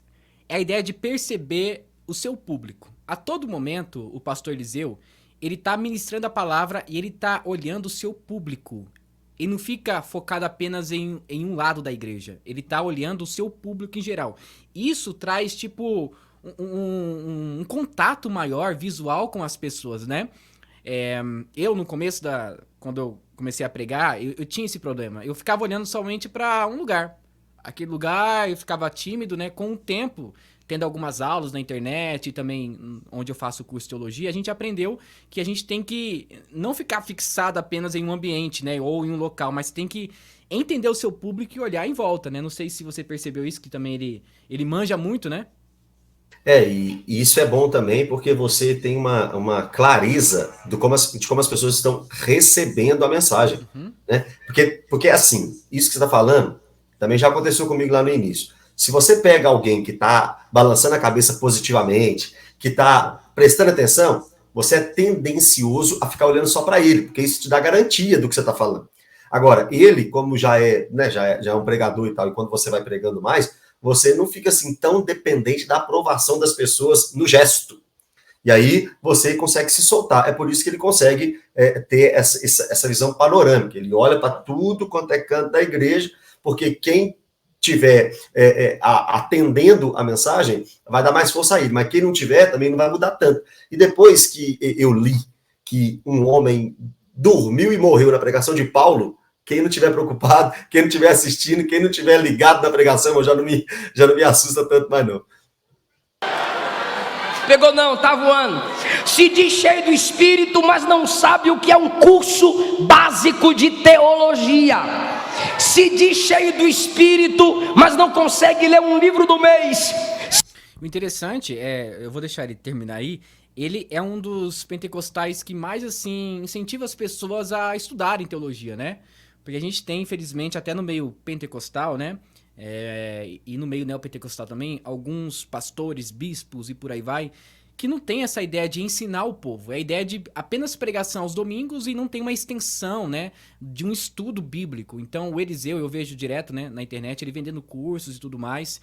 é a ideia de perceber o seu público. A todo momento, o pastor Eliseu, ele tá ministrando a palavra e ele tá olhando o seu público. E não fica focado apenas em um lado da igreja. Ele tá olhando o seu público em geral. Isso traz, tipo, um contato maior, visual com as pessoas, né? Eu, no começo quando eu comecei a pregar, eu tinha esse problema. Eu ficava olhando somente para um lugar. Aquele lugar, eu ficava tímido, né? Com o tempo, tendo algumas aulas na internet e também onde eu faço curso de teologia, a gente aprendeu que a gente tem que não ficar fixado apenas em um ambiente, né? Ou em um local, mas tem que entender o seu público e olhar em volta, né? Não sei se você percebeu isso, que também ele manja muito, né? E isso é bom também porque você tem uma clareza de como as pessoas estão recebendo a mensagem, né? Porque assim, isso que você está falando também já aconteceu comigo lá no início. Se você pega alguém que está balançando a cabeça positivamente, que está prestando atenção, você é tendencioso a ficar olhando só para ele, porque isso te dá garantia do que você está falando. Agora, ele, como já é um pregador e tal, e quando você vai pregando mais, você não fica assim tão dependente da aprovação das pessoas no gesto. E aí você consegue se soltar. É por isso que ele consegue ter essa visão panorâmica. Ele olha para tudo quanto é canto da igreja, porque quem tiver atendendo a mensagem vai dar mais força a ele, mas quem não tiver também não vai mudar tanto. E depois que eu li que um homem dormiu e morreu na pregação de Paulo, quem não estiver preocupado, quem não estiver assistindo, quem não estiver ligado na pregação, eu já não me assusta tanto mais não. Pegou não, tá voando. Se diz cheio do Espírito, mas não sabe o que é um curso básico de teologia. Se diz cheio do Espírito, mas não consegue ler um livro do mês. O interessante eu vou deixar ele terminar aí, ele é um dos pentecostais que mais, assim, incentiva as pessoas a estudarem teologia, né? Porque a gente tem, infelizmente, até no meio pentecostal, né? E no meio neopentecostal também, alguns pastores, bispos e por aí vai, que não tem essa ideia de ensinar o povo. É a ideia de apenas pregação aos domingos e não tem uma extensão, né, de um estudo bíblico. Então, o Eliseu, eu vejo direto, né, na internet, ele vendendo cursos e tudo mais.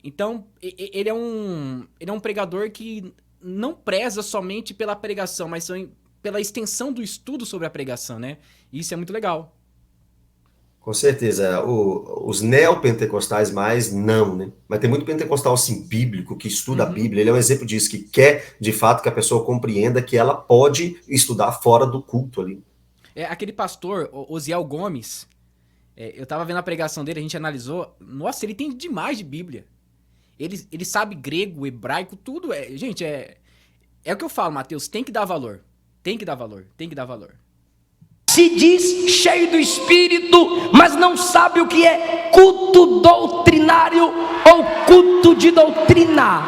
Então, ele é um pregador que não preza somente pela pregação, mas pela extensão do estudo sobre a pregação, né? E isso é muito legal. Com certeza, os neopentecostais mais não, né? Mas tem muito pentecostal, assim, bíblico, que estuda a Bíblia, ele é um exemplo disso, que quer, de fato, que a pessoa compreenda que ela pode estudar fora do culto ali. Aquele pastor, Osiel Gomes, eu tava vendo a pregação dele, a gente analisou, nossa, ele tem demais de Bíblia. Ele sabe grego, hebraico, tudo. Gente, é o que eu falo, Matheus, tem que dar valor. Tem que dar valor, tem que dar valor. Se diz cheio do Espírito, mas não sabe o que é culto doutrinário ou culto de doutrina.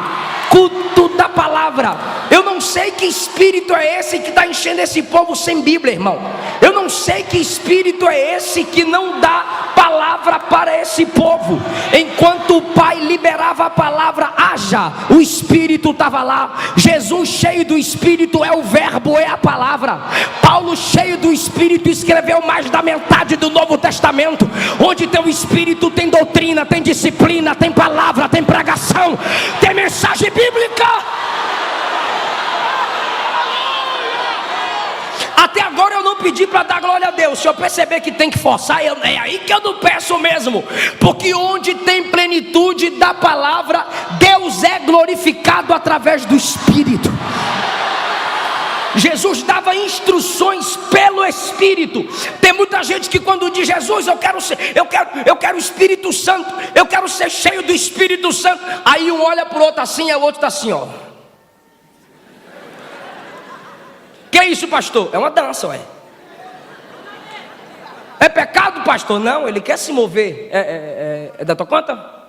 Culto da palavra. palavra. Eu não sei que espírito é esse que está enchendo esse povo sem Bíblia, irmão. Eu não sei que espírito é esse que não dá palavra para esse povo. Enquanto o Pai liberava a palavra, haja, o Espírito estava lá. Jesus cheio do Espírito é o verbo, é a palavra. Paulo cheio do Espírito escreveu mais da metade do Novo Testamento. Onde tem o Espírito tem doutrina, tem disciplina, tem palavra, tem pregação, tem mensagem bíblica. Até agora eu não pedi para dar glória a Deus. Se eu perceber que tem que forçar, é aí que eu não peço mesmo. Porque onde tem plenitude da palavra, Deus é glorificado através do Espírito. Jesus dava instruções pelo Espírito. Tem muita gente que quando diz Jesus, eu quero o Espírito Santo, eu quero ser cheio do Espírito Santo. Aí um olha para o outro assim, e o outro está assim, ó. Que é isso, pastor? É uma dança, ué. É pecado, pastor? Não, ele quer se mover. É da tua conta?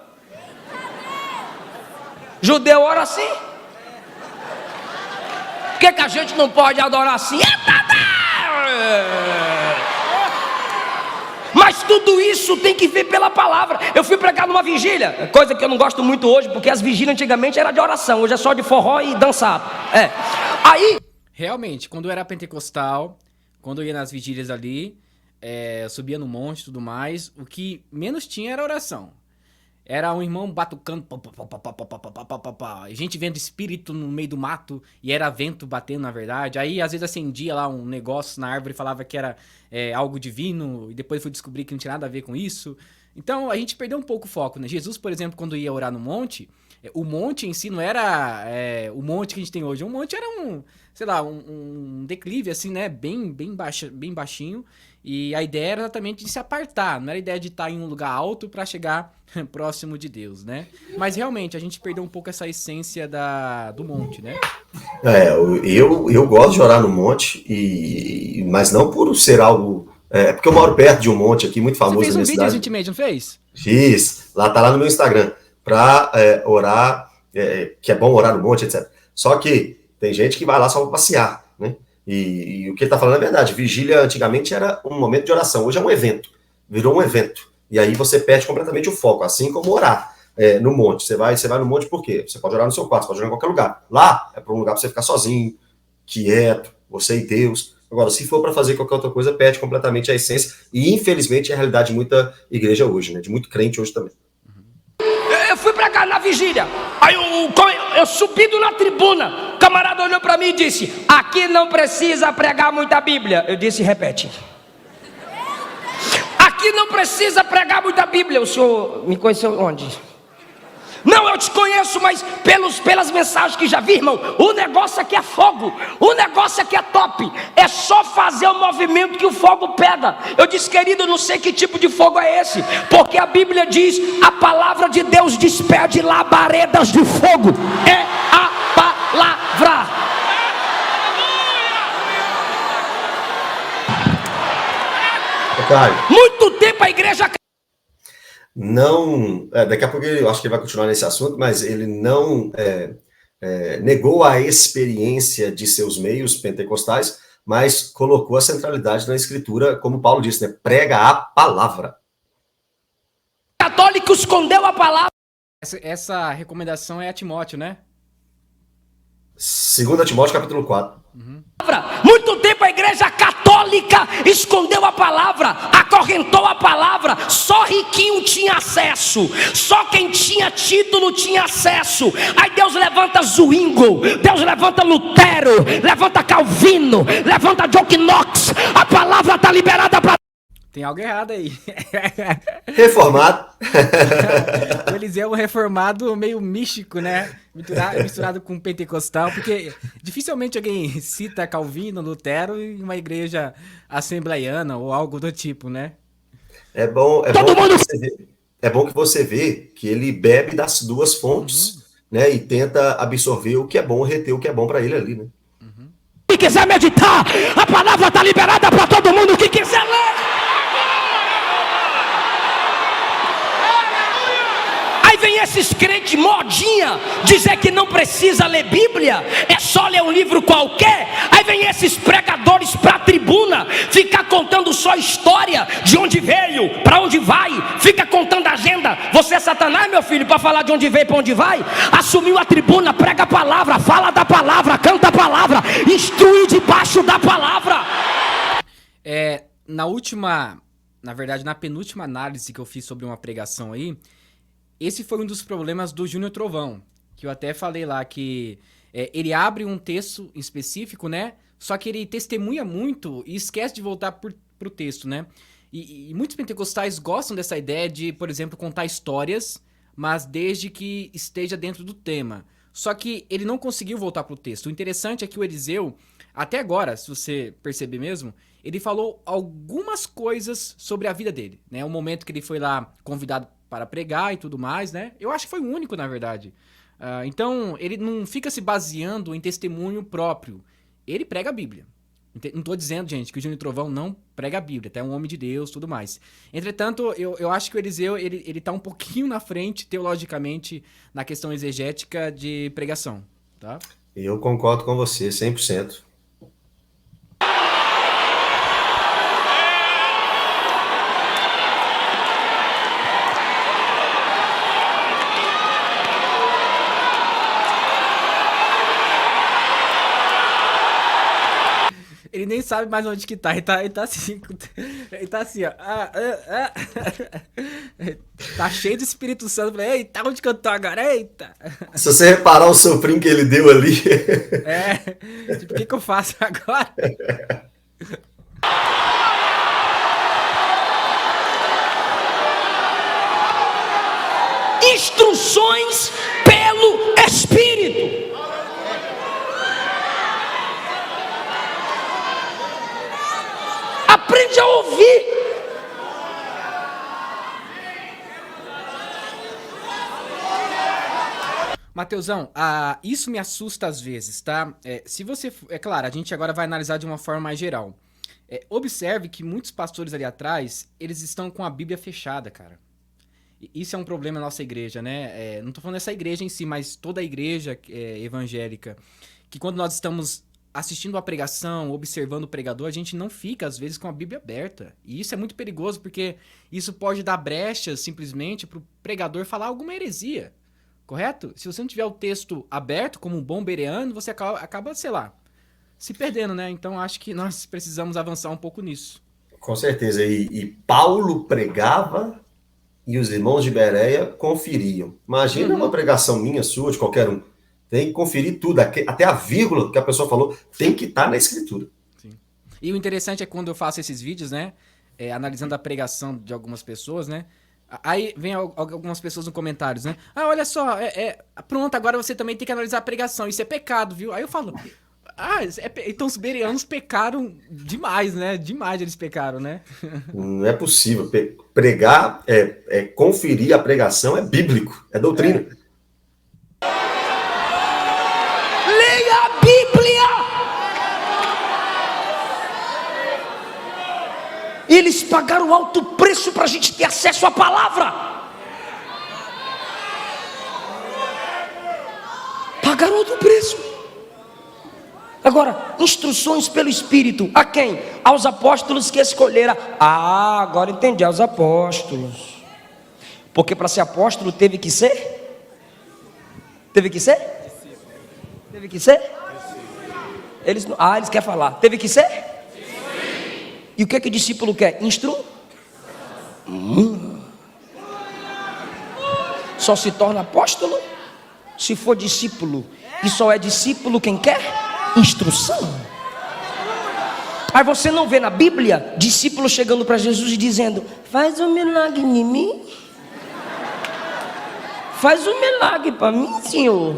Judeu ora assim. Por que a gente não pode adorar assim? Mas tudo isso tem que vir pela palavra. Eu fui pregar numa vigília, coisa que eu não gosto muito hoje, porque as vigílias antigamente era de oração, hoje é só de forró e dançar. Aí... Realmente, quando eu era pentecostal, quando eu ia nas vigílias ali, subia no monte e tudo mais, o que menos tinha era oração. Era um irmão batucando, gente vendo espírito no meio do mato, e era vento batendo na verdade. Aí às vezes acendia lá um negócio na árvore e falava que era algo divino, e depois fui descobrir que não tinha nada a ver com isso. Então a gente perdeu um pouco o foco, né? Jesus, por exemplo, quando ia orar no monte, o monte em si não era o monte que a gente tem hoje. O monte era um declive assim, né? Bem baixinho. E a ideia era exatamente de se apartar. Não era a ideia de estar em um lugar alto para chegar próximo de Deus, né? Mas realmente a gente perdeu um pouco essa essência do monte, né? Eu gosto de orar no monte, mas não por ser algo... porque eu moro perto de um monte aqui, muito famoso. Você fez na minha vídeo cidade. recentemente, não fez? Fiz. Tá lá no meu Instagram. Para orar, que é bom orar no monte, etc. Só que tem gente que vai lá só para passear, né? E o que ele está falando é verdade. Vigília antigamente era um momento de oração, hoje é um evento, virou um evento. E aí você perde completamente o foco, assim como orar no monte. Você vai no monte por quê? Você pode orar no seu quarto, você pode orar em qualquer lugar. Lá é para um lugar para você ficar sozinho, quieto, você e Deus. Agora, se for para fazer qualquer outra coisa, perde completamente a essência. E infelizmente é a realidade de muita igreja hoje, né? De muito crente hoje também. Eu fui pregar na vigília. Aí eu subindo na tribuna, o camarada olhou para mim e disse: aqui não precisa pregar muita Bíblia. Eu disse: repete. Aqui não precisa pregar muita Bíblia. O senhor me conheceu onde? Não, eu te conheço, mas pelas mensagens que já vi, irmão, o negócio aqui é fogo, o negócio aqui é top. É só fazer o movimento que o fogo pega. Eu disse: querido, eu não sei que tipo de fogo é esse, porque a Bíblia diz: a palavra de Deus despede labaredas de fogo. É a palavra. Muito tempo a igreja... Não, daqui a pouco eu acho que ele vai continuar nesse assunto, mas ele não negou a experiência de seus meios pentecostais, mas colocou a centralidade na escritura, como Paulo disse, né? Prega a palavra. Católico escondeu a palavra. Essa recomendação é a Timóteo, né? 2 Timóteo capítulo 4. Muito tempo a igreja católica escondeu a palavra, acorrentou a palavra. Só riquinho tinha acesso, só quem tinha título tinha acesso. Aí Deus levanta Zwingli, Deus levanta Lutero, levanta Calvino, levanta John Knox. A palavra está liberada para... Tem algo errado aí. Reformado. O Eliseu é um reformado meio místico, né? Misturado com pentecostal, porque dificilmente alguém cita Calvino, Lutero em uma igreja assembleiana ou algo do tipo, né? É bom que você vê que ele bebe das duas fontes, né? E tenta absorver o que é bom, reter o que é bom para ele ali, né? Quem quiser meditar, a palavra está liberada para todo mundo que quiser ler. vem esses crentes modinha dizer que não precisa ler Bíblia, é só ler um livro qualquer. Aí vem esses pregadores para a tribuna ficar contando só história de onde veio, para onde vai, fica contando agenda. Você é Satanás, meu filho, para falar de onde veio, para onde vai? Assumiu a tribuna, prega a palavra, fala da palavra, canta a palavra, instrui debaixo da palavra. Na verdade, na penúltima análise que eu fiz sobre uma pregação aí, esse foi um dos problemas do Júnior Trovão, que eu até falei lá que ele abre um texto específico, né? Só que ele testemunha muito e esquece de voltar pro texto, né? E muitos pentecostais gostam dessa ideia de, por exemplo, contar histórias, mas desde que esteja dentro do tema. Só que ele não conseguiu voltar pro texto. O interessante é que o Eliseu, até agora, se você perceber mesmo, ele falou algumas coisas sobre a vida dele, né? O momento que ele foi lá convidado para pregar e tudo mais, né? Eu acho que foi o único, na verdade. Então, ele não fica se baseando em testemunho próprio. Ele prega a Bíblia. Não estou dizendo, gente, que o Júnior Trovão não prega a Bíblia, até um homem de Deus, tudo mais. Entretanto, eu acho que o Eliseu, ele tá um pouquinho na frente, teologicamente, na questão exegética de pregação, tá? Eu concordo com você, 100%. Ele nem sabe mais onde que tá. Ele tá assim. Ele tá assim, ó. Tá cheio do Espírito Santo. Eita, onde que eu tô agora? Eita. Se você reparar o soprinho que ele deu ali. Tipo, o que eu faço agora? Instruções pelo Espírito. Aprende a ouvir. Mateusão, isso me assusta às vezes, tá? Se você... É claro, a gente agora vai analisar de uma forma mais geral. Observe que muitos pastores ali atrás, eles estão com a Bíblia fechada, cara. Isso é um problema na nossa igreja, né? Não tô falando dessa igreja em si, mas toda a igreja evangélica. Que quando nós estamos assistindo a pregação, observando o pregador, a gente não fica, às vezes, com a Bíblia aberta. E isso é muito perigoso, porque isso pode dar brechas, simplesmente, pro pregador falar alguma heresia. Correto? Se você não tiver o texto aberto, como um bom bereano, você acaba, sei lá, se perdendo, né? Então, acho que nós precisamos avançar um pouco nisso. Com certeza. E Paulo pregava e os irmãos de Bereia conferiam. Imagina uma pregação minha, sua, de qualquer um. Tem que conferir tudo, até a vírgula que a pessoa falou, tem que estar na escritura. Sim. E o interessante é quando eu faço esses vídeos, né? Analisando a pregação de algumas pessoas, né? Aí vem algumas pessoas nos comentários, né? Olha só, pronto, agora você também tem que analisar a pregação. Isso é pecado, viu? Aí eu falo, então os bereanos pecaram demais, né? Demais eles pecaram, né? Não é possível. Pregar, conferir a pregação é bíblico, é doutrina. Leia a Bíblia. Eles pagaram alto preço para a gente ter acesso à palavra. Pagaram alto preço. Agora, instruções pelo Espírito. A quem? Aos apóstolos que escolheram. Agora entendi, aos apóstolos. Porque para ser apóstolo teve que ser? Teve que ser? Teve que ser? Eles querem falar. Teve que ser? E o que o discípulo quer? Só se torna apóstolo se for discípulo. E só é discípulo quem quer? Instrução. Aí você não vê na Bíblia discípulo chegando para Jesus e dizendo: faz um milagre em mim. Faz um milagre para mim, Senhor.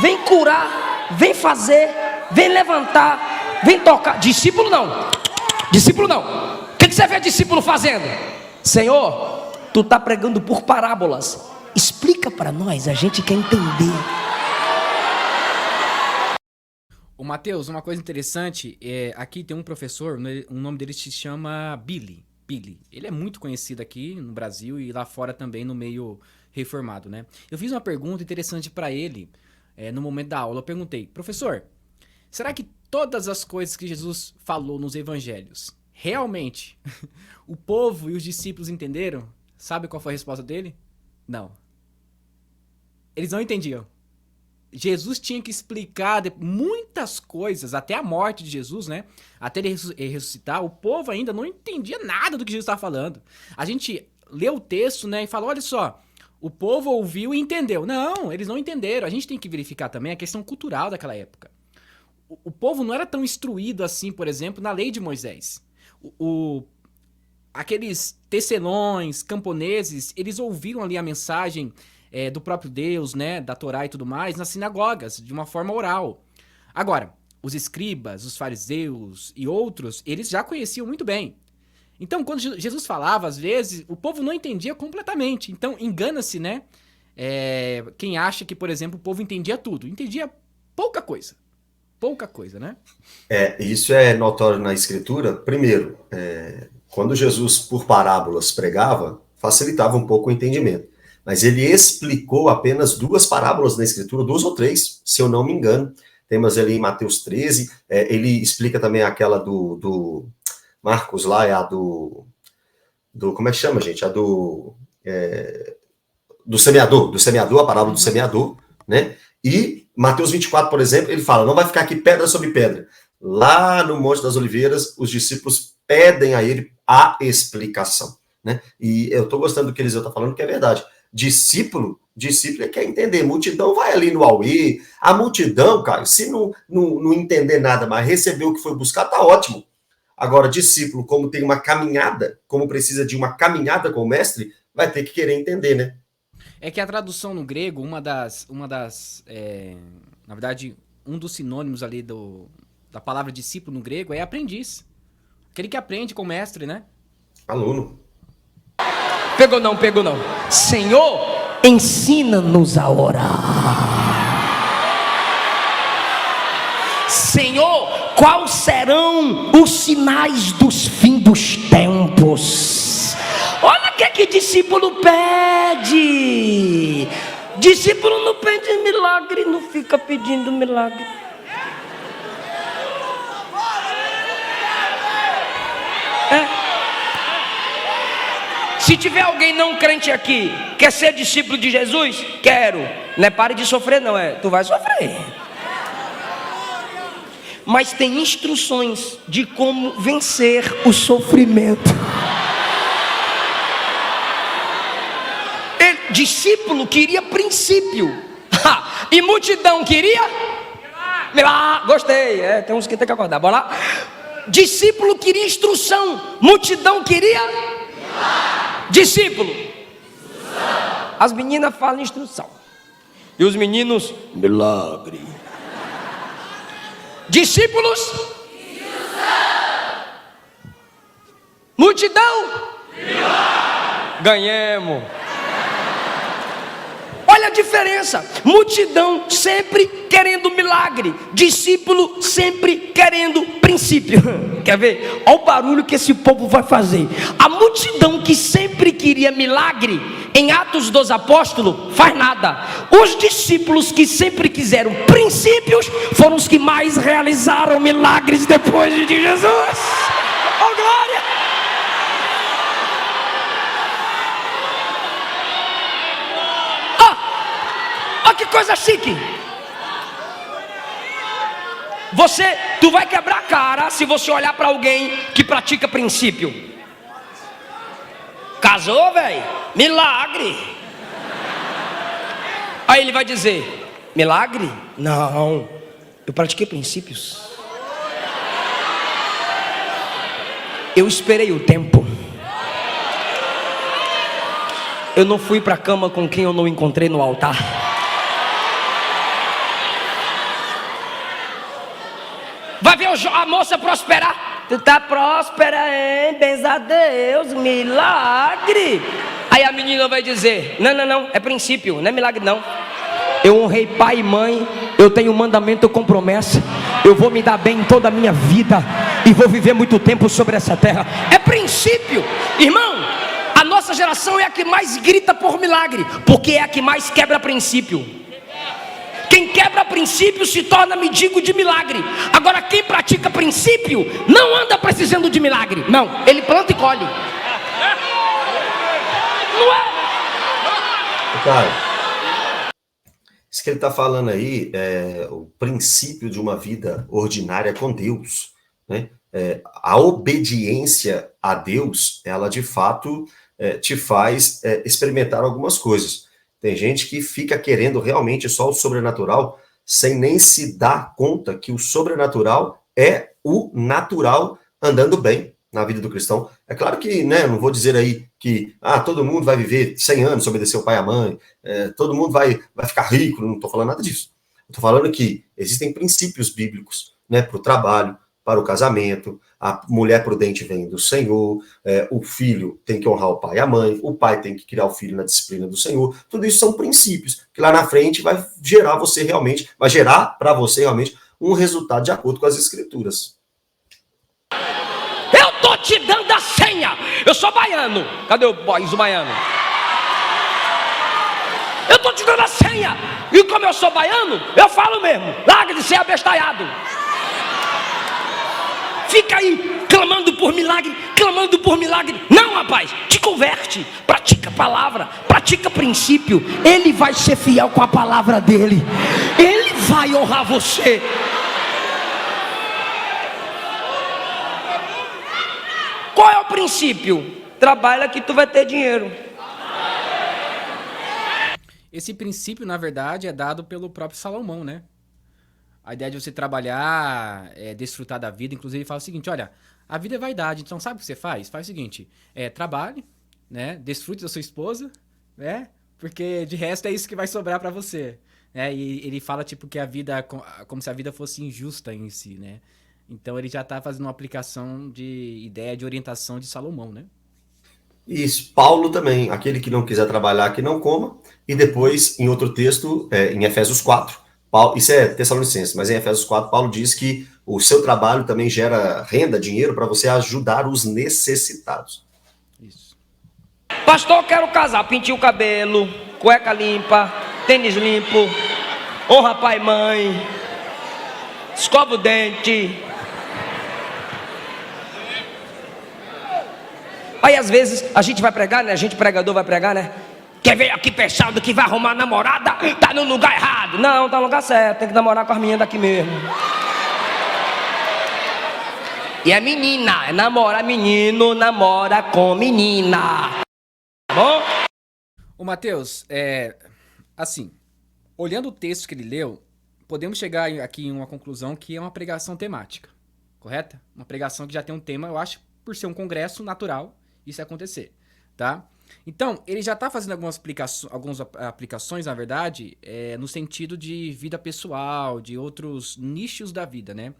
Vem curar, vem fazer, vem levantar, vem tocar. Discípulo não. Discípulo não. O que você vê discípulo fazendo? Senhor, tu tá pregando por parábolas. Explica para nós, a gente quer entender. Mateus, uma coisa interessante, aqui tem um professor, o nome dele se chama Billy Spille. Ele é muito conhecido aqui no Brasil e lá fora também no meio reformado, né? Eu fiz uma pergunta interessante para ele no momento da aula. Eu perguntei, professor, será que todas as coisas que Jesus falou nos evangelhos, realmente, o povo e os discípulos entenderam? Sabe qual foi a resposta dele? Não. Eles não entendiam. Jesus tinha que explicar muitas coisas, até a morte de Jesus, né? Até ele ressuscitar, o povo ainda não entendia nada do que Jesus estava falando. A gente lê o texto, né, e fala, olha só, o povo ouviu e entendeu. Não, eles não entenderam. A gente tem que verificar também a questão cultural daquela época. O povo não era tão instruído assim, por exemplo, na lei de Moisés. Aqueles tecelões, camponeses, eles ouviram ali a mensagem do próprio Deus, né, da Torá e tudo mais, nas sinagogas, de uma forma oral. Agora, os escribas, os fariseus e outros, eles já conheciam muito bem. Então, quando Jesus falava, às vezes, o povo não entendia completamente. Então, engana-se, né, quem acha que, por exemplo, o povo entendia tudo. Entendia pouca coisa. Pouca coisa, né? Isso é notório na Escritura. Primeiro, quando Jesus, por parábolas, pregava, facilitava um pouco o entendimento. Mas ele explicou apenas 2 parábolas na Escritura, 2 ou 3, se eu não me engano. Temos ali em Mateus 13, ele explica também aquela do Marcos lá, é a do como é que chama, gente? A do semeador, a parábola do semeador, né? E Mateus 24, por exemplo, ele fala, não vai ficar aqui pedra sobre pedra. Lá no Monte das Oliveiras, os discípulos pedem a ele a explicação, né? E eu estou gostando do que Eliseu está falando, que é verdade. Discípulo quer entender. Multidão vai ali no Aue. A multidão, Caio, se não entender nada, mas receber o que foi buscar, tá ótimo. Agora, discípulo, como tem uma caminhada, como precisa de uma caminhada com o mestre, vai ter que querer entender, né? É que a tradução no grego, na verdade, um dos sinônimos ali da palavra discípulo no grego é aprendiz. Aquele que aprende com o mestre, né? Aluno. Pegou não. Senhor, ensina-nos a orar. Senhor, quais serão os sinais dos fins dos tempos? Olha o que discípulo pede. Discípulo não pede milagre, não fica pedindo milagre. Se tiver alguém não crente aqui, quer ser discípulo de Jesus? Quero. Não é pare de sofrer não, tu vai sofrer. Mas tem instruções de como vencer o sofrimento. Discípulo queria princípio. E multidão queria? Gostei, tem uns que tem que acordar, bora lá. Discípulo queria instrução, multidão queria? Discípulo. As meninas falam instrução. E os meninos, milagre. Discípulos. Multidão. Milagre. Ganhemos. Olha a diferença. Multidão sempre querendo milagre. Discípulo sempre querendo princípio. Quer ver? Olha o barulho que esse povo vai fazer. A multidão que sempre queria milagre, em Atos dos Apóstolos, faz nada. Os discípulos que sempre quiseram princípios foram os que mais realizaram milagres depois de Jesus. Oh, glória! Olha que coisa chique. Tu vai quebrar a cara se você olhar para alguém que pratica princípio. Casou, velho? Milagre. Aí ele vai dizer, milagre? Não, eu pratiquei princípios. Eu esperei o tempo. Eu não fui para a cama com quem eu não encontrei no altar. Vai ver a moça prosperar. Tu tá próspera, hein? Benza a Deus, milagre. Aí a menina vai dizer, não, é princípio, não é milagre não. Eu honrei pai e mãe, eu tenho mandamento com promessa. Eu vou me dar bem em toda a minha vida. E e vou viver muito tempo sobre essa terra. É princípio, irmão. A nossa geração é a que mais grita por milagre, porque é a que mais quebra princípio. Quem quebra princípio se torna mendigo de milagre. Agora quem pratica princípio não anda precisando de milagre. Não, ele planta e colhe. Não é? Cara, isso que ele está falando aí é o princípio de uma vida ordinária com Deus, né? A obediência a Deus, ela de fato te faz experimentar algumas coisas. Tem gente que fica querendo realmente só o sobrenatural, sem nem se dar conta que o sobrenatural é o natural andando bem na vida do cristão. É claro que, né, não vou dizer aí que todo mundo vai viver 100 anos, obedecer o pai e a mãe, todo mundo vai ficar rico, não estou falando nada disso. Estou falando que existem princípios bíblicos, né, para o trabalho, para o casamento, a mulher prudente vem do Senhor, o filho tem que honrar o pai e a mãe, o pai tem que criar o filho na disciplina do Senhor. Tudo isso são princípios que lá na frente vai gerar para você realmente um resultado de acordo com as Escrituras. Eu tô te dando a senha. Eu sou baiano. Cadê o baiano? Eu tô te dando a senha. E como eu sou baiano, eu falo mesmo. Larga de ser abestalhado. Fica aí clamando por milagre, clamando por milagre. Não, rapaz, te converte, pratica a palavra, pratica princípio. Ele vai ser fiel com a palavra dele. Ele vai honrar você. Qual é o princípio? Trabalha que tu vai ter dinheiro. Esse princípio, na verdade, é dado pelo próprio Salomão, né? A ideia de você trabalhar, desfrutar da vida. Inclusive, ele fala o seguinte, olha, a vida é vaidade, então sabe o que você faz? Faz o seguinte, trabalhe, né? Desfrute da sua esposa, né? Porque de resto é isso que vai sobrar pra você. E ele fala, tipo, que a vida, como se a vida fosse injusta em si, né? Então ele já tá fazendo uma aplicação de ideia de orientação de Salomão, né? Isso, Paulo também, aquele que não quiser trabalhar, que não coma. E depois, em outro texto, em Efésios 4, Paulo, isso é Tessalonicenses, mas em Efésios 4, Paulo diz que o seu trabalho também gera renda, dinheiro, para você ajudar os necessitados. Isso. Pastor, eu quero casar, pintei o cabelo, cueca limpa, tênis limpo, honra pai e mãe, escova o dente. Aí às vezes a gente vai pregar, né? A gente pregador vai pregar, né? Quer ver aqui pensando que vai arrumar namorada? Tá no lugar errado. Não, tá no lugar certo. Tem que namorar com as meninas daqui mesmo. E é menina, é namorar menino, namora com menina. Tá bom? Ô Mateus, assim, olhando o texto que ele leu, podemos chegar aqui em uma conclusão que é uma pregação temática, correta? Uma pregação que já tem um tema, eu acho, por ser um congresso natural, isso acontecer, tá? Então, ele já está fazendo algumas aplicações, na verdade, no sentido de vida pessoal, de outros nichos da vida, né?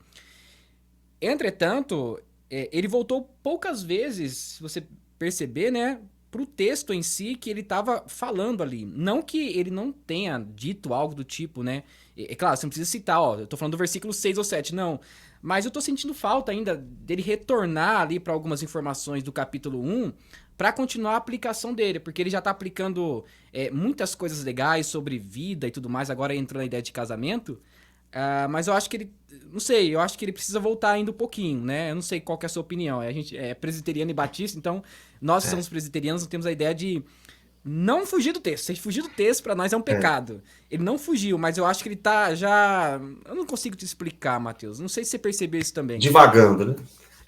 Entretanto, ele voltou poucas vezes, se você perceber, né, para o texto em si que ele estava falando ali. Não que ele não tenha dito algo do tipo, né? É claro, você não precisa citar, eu tô falando do versículo 6 ou 7, não. Mas eu tô sentindo falta ainda dele retornar ali para algumas informações do capítulo 1 para continuar a aplicação dele, porque ele já tá aplicando muitas coisas legais sobre vida e tudo mais, agora entrou na ideia de casamento, mas eu acho que ele, não sei, eu acho que ele precisa voltar ainda um pouquinho, né? Eu não sei qual que é a sua opinião, a gente é presbiteriano e batista, então nós somos presbiterianos, temos a ideia de não fugir do texto. Se fugir do texto, pra nós é um pecado. Ele não fugiu, mas eu acho que ele tá já... Eu não consigo te explicar, Mateus. Não sei se você percebeu isso também. Divagando, né?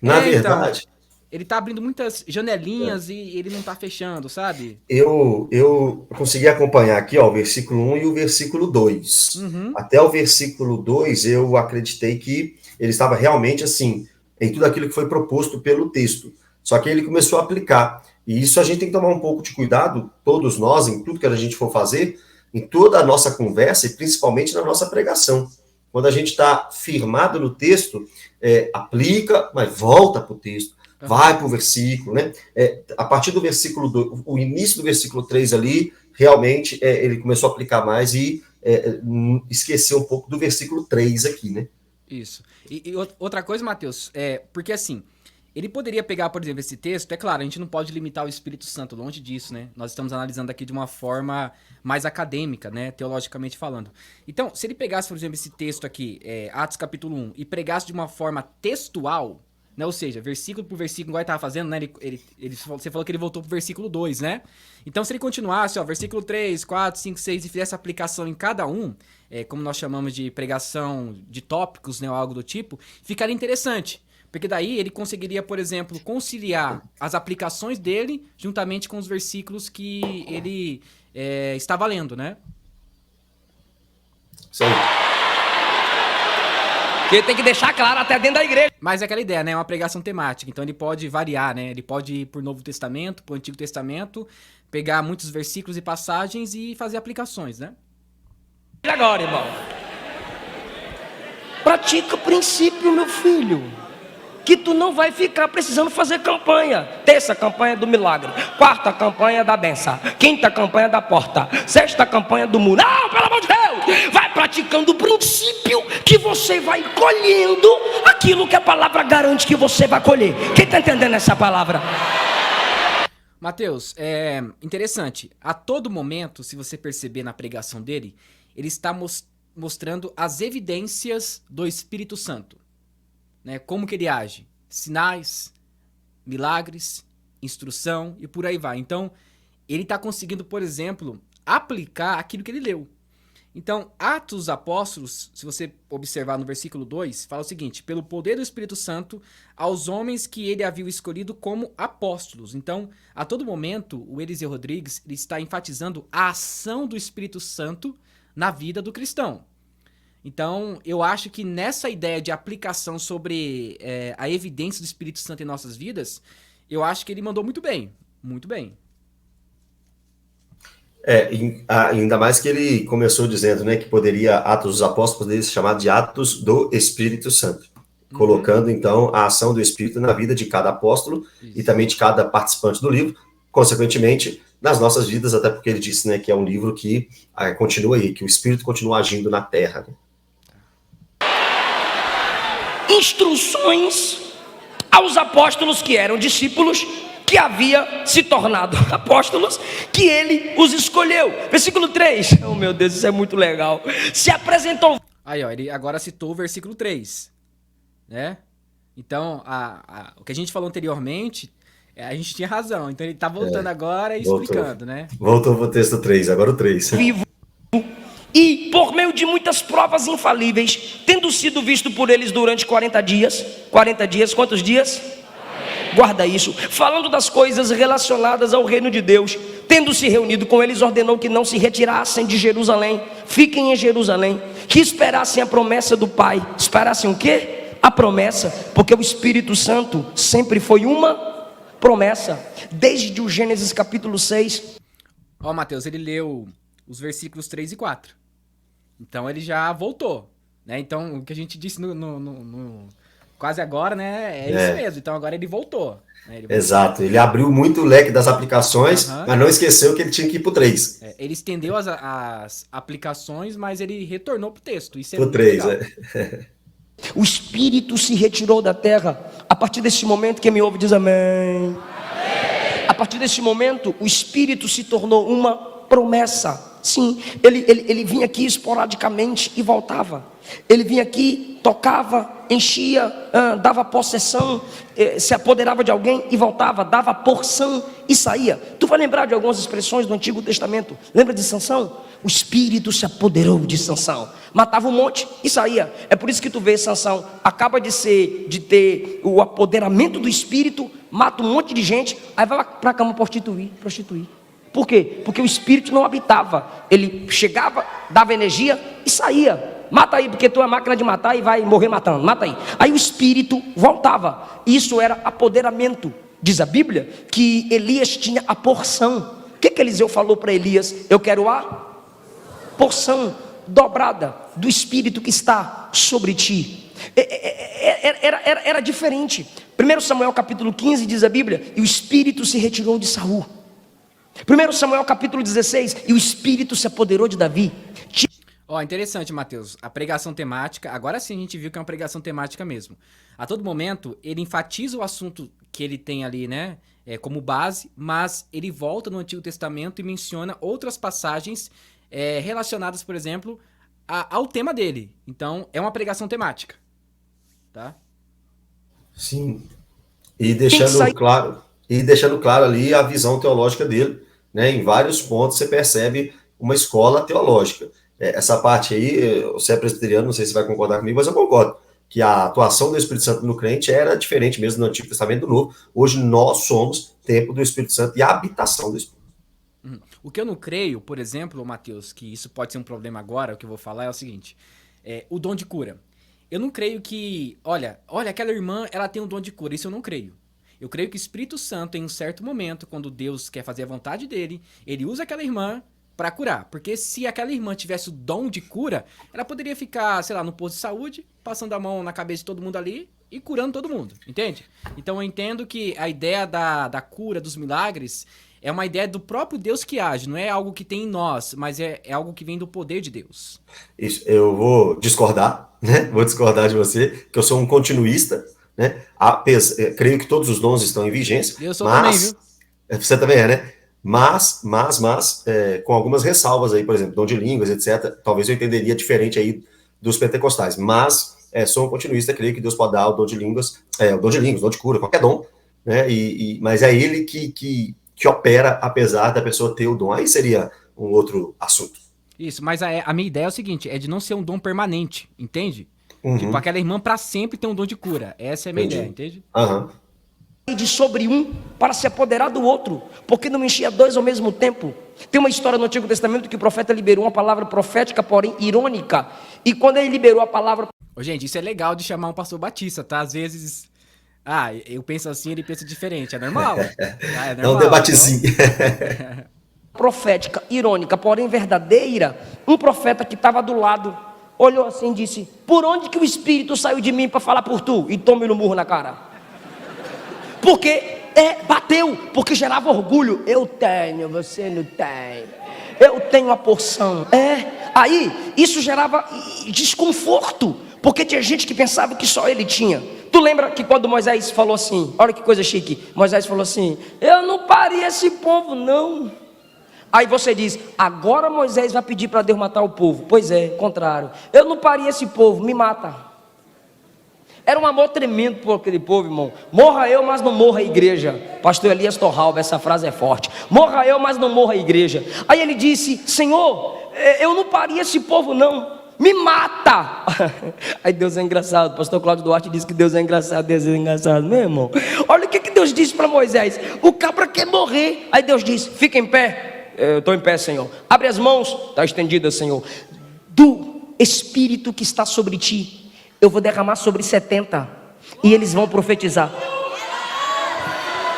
Na verdade... Então, ele tá abrindo muitas janelinhas e ele não tá fechando, sabe? Eu consegui acompanhar aqui, o versículo 1 e o versículo 2. Uhum. Até o versículo 2, eu acreditei que ele estava realmente, assim, em tudo aquilo que foi proposto pelo texto. Só que ele começou a aplicar. E isso a gente tem que tomar um pouco de cuidado, todos nós, em tudo que a gente for fazer, em toda a nossa conversa e principalmente na nossa pregação. Quando a gente está firmado no texto, aplica, mas volta para o texto, vai para o versículo, né? A partir do versículo 2, o início do versículo 3 ali, realmente ele começou a aplicar mais e esqueceu um pouco do versículo 3 aqui, né? Isso. E outra coisa, Mateus, porque assim, ele poderia pegar, por exemplo, esse texto, é claro, a gente não pode limitar o Espírito Santo, longe disso, né? Nós estamos analisando aqui de uma forma mais acadêmica, né? Teologicamente falando. Então, se ele pegasse, por exemplo, esse texto aqui, Atos capítulo 1, e pregasse de uma forma textual, né? Ou seja, versículo por versículo, igual ele estava fazendo, né? Você falou que ele voltou pro versículo 2, né? Então, se ele continuasse, ó, versículo 3, 4, 5, 6, e fizesse aplicação em cada um, como nós chamamos de pregação de tópicos, né? Ou algo do tipo, ficaria interessante. Porque daí ele conseguiria, por exemplo, conciliar as aplicações dele juntamente com os versículos que ele estava lendo, né? Isso aí. Que tem que deixar claro até dentro da igreja. Mas é aquela ideia, né? É uma pregação temática. Então ele pode variar, né? Ele pode ir por Novo Testamento, por Antigo Testamento, pegar muitos versículos e passagens e fazer aplicações, né? Agora, irmão. Pratica o princípio, meu filho. Que tu não vai ficar precisando fazer campanha. Terça campanha do milagre, quarta campanha da benção, quinta campanha da porta, sexta campanha do muro. Não, pelo amor de Deus, vai praticando o princípio que você vai colhendo aquilo que a palavra garante que você vai colher. Quem está entendendo essa palavra? Mateus, interessante. A todo momento, se você perceber na pregação dele, ele está mostrando as evidências do Espírito Santo. Né, como que ele age? Sinais, milagres, instrução e por aí vai. Então, ele está conseguindo, por exemplo, aplicar aquilo que ele leu. Então, Atos dos Apóstolos, se você observar no versículo 2, fala o seguinte: pelo poder do Espírito Santo, aos homens que ele havia escolhido como apóstolos. Então, a todo momento, o Eliseu Rodrigues ele está enfatizando a ação do Espírito Santo na vida do cristão. Então, eu acho que nessa ideia de aplicação sobre a evidência do Espírito Santo em nossas vidas, eu acho que ele mandou muito bem. Muito bem. Ainda mais que ele começou dizendo, né, que Atos dos Apóstolos poderia ser chamado de Atos do Espírito Santo. Colocando, então, a ação do Espírito na vida de cada apóstolo e também de cada participante do livro, consequentemente, nas nossas vidas, até porque ele disse, né, que é um livro que continua aí, que o Espírito continua agindo na Terra. Instruções aos apóstolos que eram discípulos, que havia se tornado apóstolos, que ele os escolheu. Versículo 3. Oh, meu Deus, isso é muito legal. Se apresentou. Aí, ó, ele agora citou o versículo 3, né? Então, o que a gente falou anteriormente, a gente tinha razão. Então, ele tá voltando agora e explicando, né? Voltou pro texto 3, agora o 3. Vivo. E por meio de muitas provas infalíveis, tendo sido visto por eles durante 40 dias. 40 dias, quantos dias? Guarda isso. Falando das coisas relacionadas ao reino de Deus, tendo se reunido com eles, ordenou que não se retirassem de Jerusalém, fiquem em Jerusalém, que esperassem a promessa do Pai. Esperassem o quê? A promessa, porque o Espírito Santo sempre foi uma promessa, desde o Gênesis capítulo 6. Ó, Mateus, ele leu os versículos 3 e 4. Então ele já voltou, né? Então o que a gente disse no quase agora, né? É isso mesmo. Então agora ele voltou. Né? Exato. Ele abriu muito o leque das aplicações, mas não esqueceu que ele tinha que ir pro 3. Ele estendeu as aplicações, mas ele retornou pro texto. Isso é pro muito 3, legal. O Espírito se retirou da terra. A partir desse momento, quem me ouve diz amém. A partir desse momento, o Espírito se tornou uma promessa. Sim, ele vinha aqui esporadicamente e voltava. Ele vinha aqui, tocava, enchia, dava possessão, se apoderava de alguém e voltava, dava porção e saía. Tu vai lembrar de algumas expressões do Antigo Testamento? Lembra de Sansão? O Espírito se apoderou de Sansão, matava um monte e saía. É por isso que tu vê Sansão, acaba de ter o apoderamento do Espírito, mata um monte de gente, aí vai para a cama prostituir. Por quê? Porque o Espírito não habitava. Ele chegava, dava energia e saía. Mata aí, porque tu é máquina de matar e vai morrer matando. Mata aí. Aí o Espírito voltava. Isso era apoderamento. Diz a Bíblia que Elias tinha a porção. O que Eliseu falou para Elias? Eu quero a porção dobrada do Espírito que está sobre ti. Era diferente. 1 Samuel capítulo 15 diz a Bíblia: e o Espírito se retirou de Saul. 1 Samuel capítulo 16, e o Espírito se apoderou de Davi. Ó, interessante, Matheus. A pregação temática, agora sim a gente viu que é uma pregação temática mesmo. A todo momento, ele enfatiza o assunto que ele tem ali, né, como base, mas ele volta no Antigo Testamento e menciona outras passagens relacionadas, por exemplo, ao tema dele. Então, é uma pregação temática, tá? Sim. E deixando claro ali a visão teológica dele, né? Em vários pontos você percebe uma escola teológica. Essa parte aí, você é presbiteriano, não sei se vai concordar comigo, mas eu concordo que a atuação do Espírito Santo no crente era diferente mesmo no Antigo Testamento e do Novo. Hoje nós somos templo do Espírito Santo e a habitação do Espírito. O que eu não creio, por exemplo, Matheus, que isso pode ser um problema agora, o que eu vou falar é o seguinte, o dom de cura. Eu não creio que, olha, aquela irmã, ela tem um dom de cura, isso eu não creio. Eu creio que o Espírito Santo, em um certo momento, quando Deus quer fazer a vontade dele, ele usa aquela irmã pra curar. Porque se aquela irmã tivesse o dom de cura, ela poderia ficar, sei lá, no posto de saúde, passando a mão na cabeça de todo mundo ali e curando todo mundo, entende? Então eu entendo que a ideia da cura, dos milagres, é uma ideia do próprio Deus que age, não é algo que tem em nós, mas é algo que vem do poder de Deus. Isso, eu vou discordar, né? Vou discordar de você, que eu sou um continuista, né? Creio que todos os dons estão em vigência, Eu sou também, viu? Você também é, né? Mas, com algumas ressalvas aí, por exemplo, dom de línguas, etc. Talvez eu entenderia diferente aí dos pentecostais, mas sou um continuista, creio que Deus pode dar o dom de línguas, o dom de cura, qualquer dom, né? Mas é ele que opera, apesar da pessoa ter o dom. Aí seria um outro assunto. Isso, mas a minha ideia é o seguinte, é de não ser um dom permanente, entende? Uhum. Tipo, aquela irmã pra sempre tem um dom de cura. Essa é a minha Entendi. ideia, entende? Aham. De sobre um para se apoderar do outro, porque não enchia dois ao mesmo tempo. Tem uma história no Antigo Testamento que o profeta liberou uma palavra profética, porém irônica, e quando ele liberou a palavra... Ô, gente, isso é legal de chamar um pastor batista, tá? Às vezes, eu penso assim, ele pensa diferente, é normal. É normal, um debatezinho. Então... profética, irônica, porém verdadeira, um profeta que estava do lado, olhou assim e disse: por onde que o Espírito saiu de mim para falar por tu? E tome no murro na cara. Porque bateu, porque gerava orgulho. Eu tenho, você não tem. Eu tenho a porção. Aí isso gerava desconforto, porque tinha gente que pensava que só ele tinha. Tu lembra que quando Moisés falou assim, olha que coisa chique, Moisés falou assim: eu não parei esse povo não. Aí você diz: agora Moisés vai pedir para Deus matar o povo. Pois é, contrário. Eu não parei esse povo, me mata. Era um amor tremendo por aquele povo, irmão. Morra eu, mas não morra a igreja. Pastor Elias Torralba, essa frase é forte. Morra eu, mas não morra a igreja. Aí ele disse: Senhor, eu não parei esse povo não, me mata. Aí Deus é engraçado. Pastor Cláudio Duarte disse que Deus é engraçado. Deus é engraçado, meu irmão. Olha o que Deus disse para Moisés: o cabra quer morrer. Aí Deus disse: fica em pé. Eu estou em pé, Senhor. Abre as mãos. Está estendida, Senhor. Do Espírito que está sobre ti eu vou derramar sobre 70 e eles vão profetizar.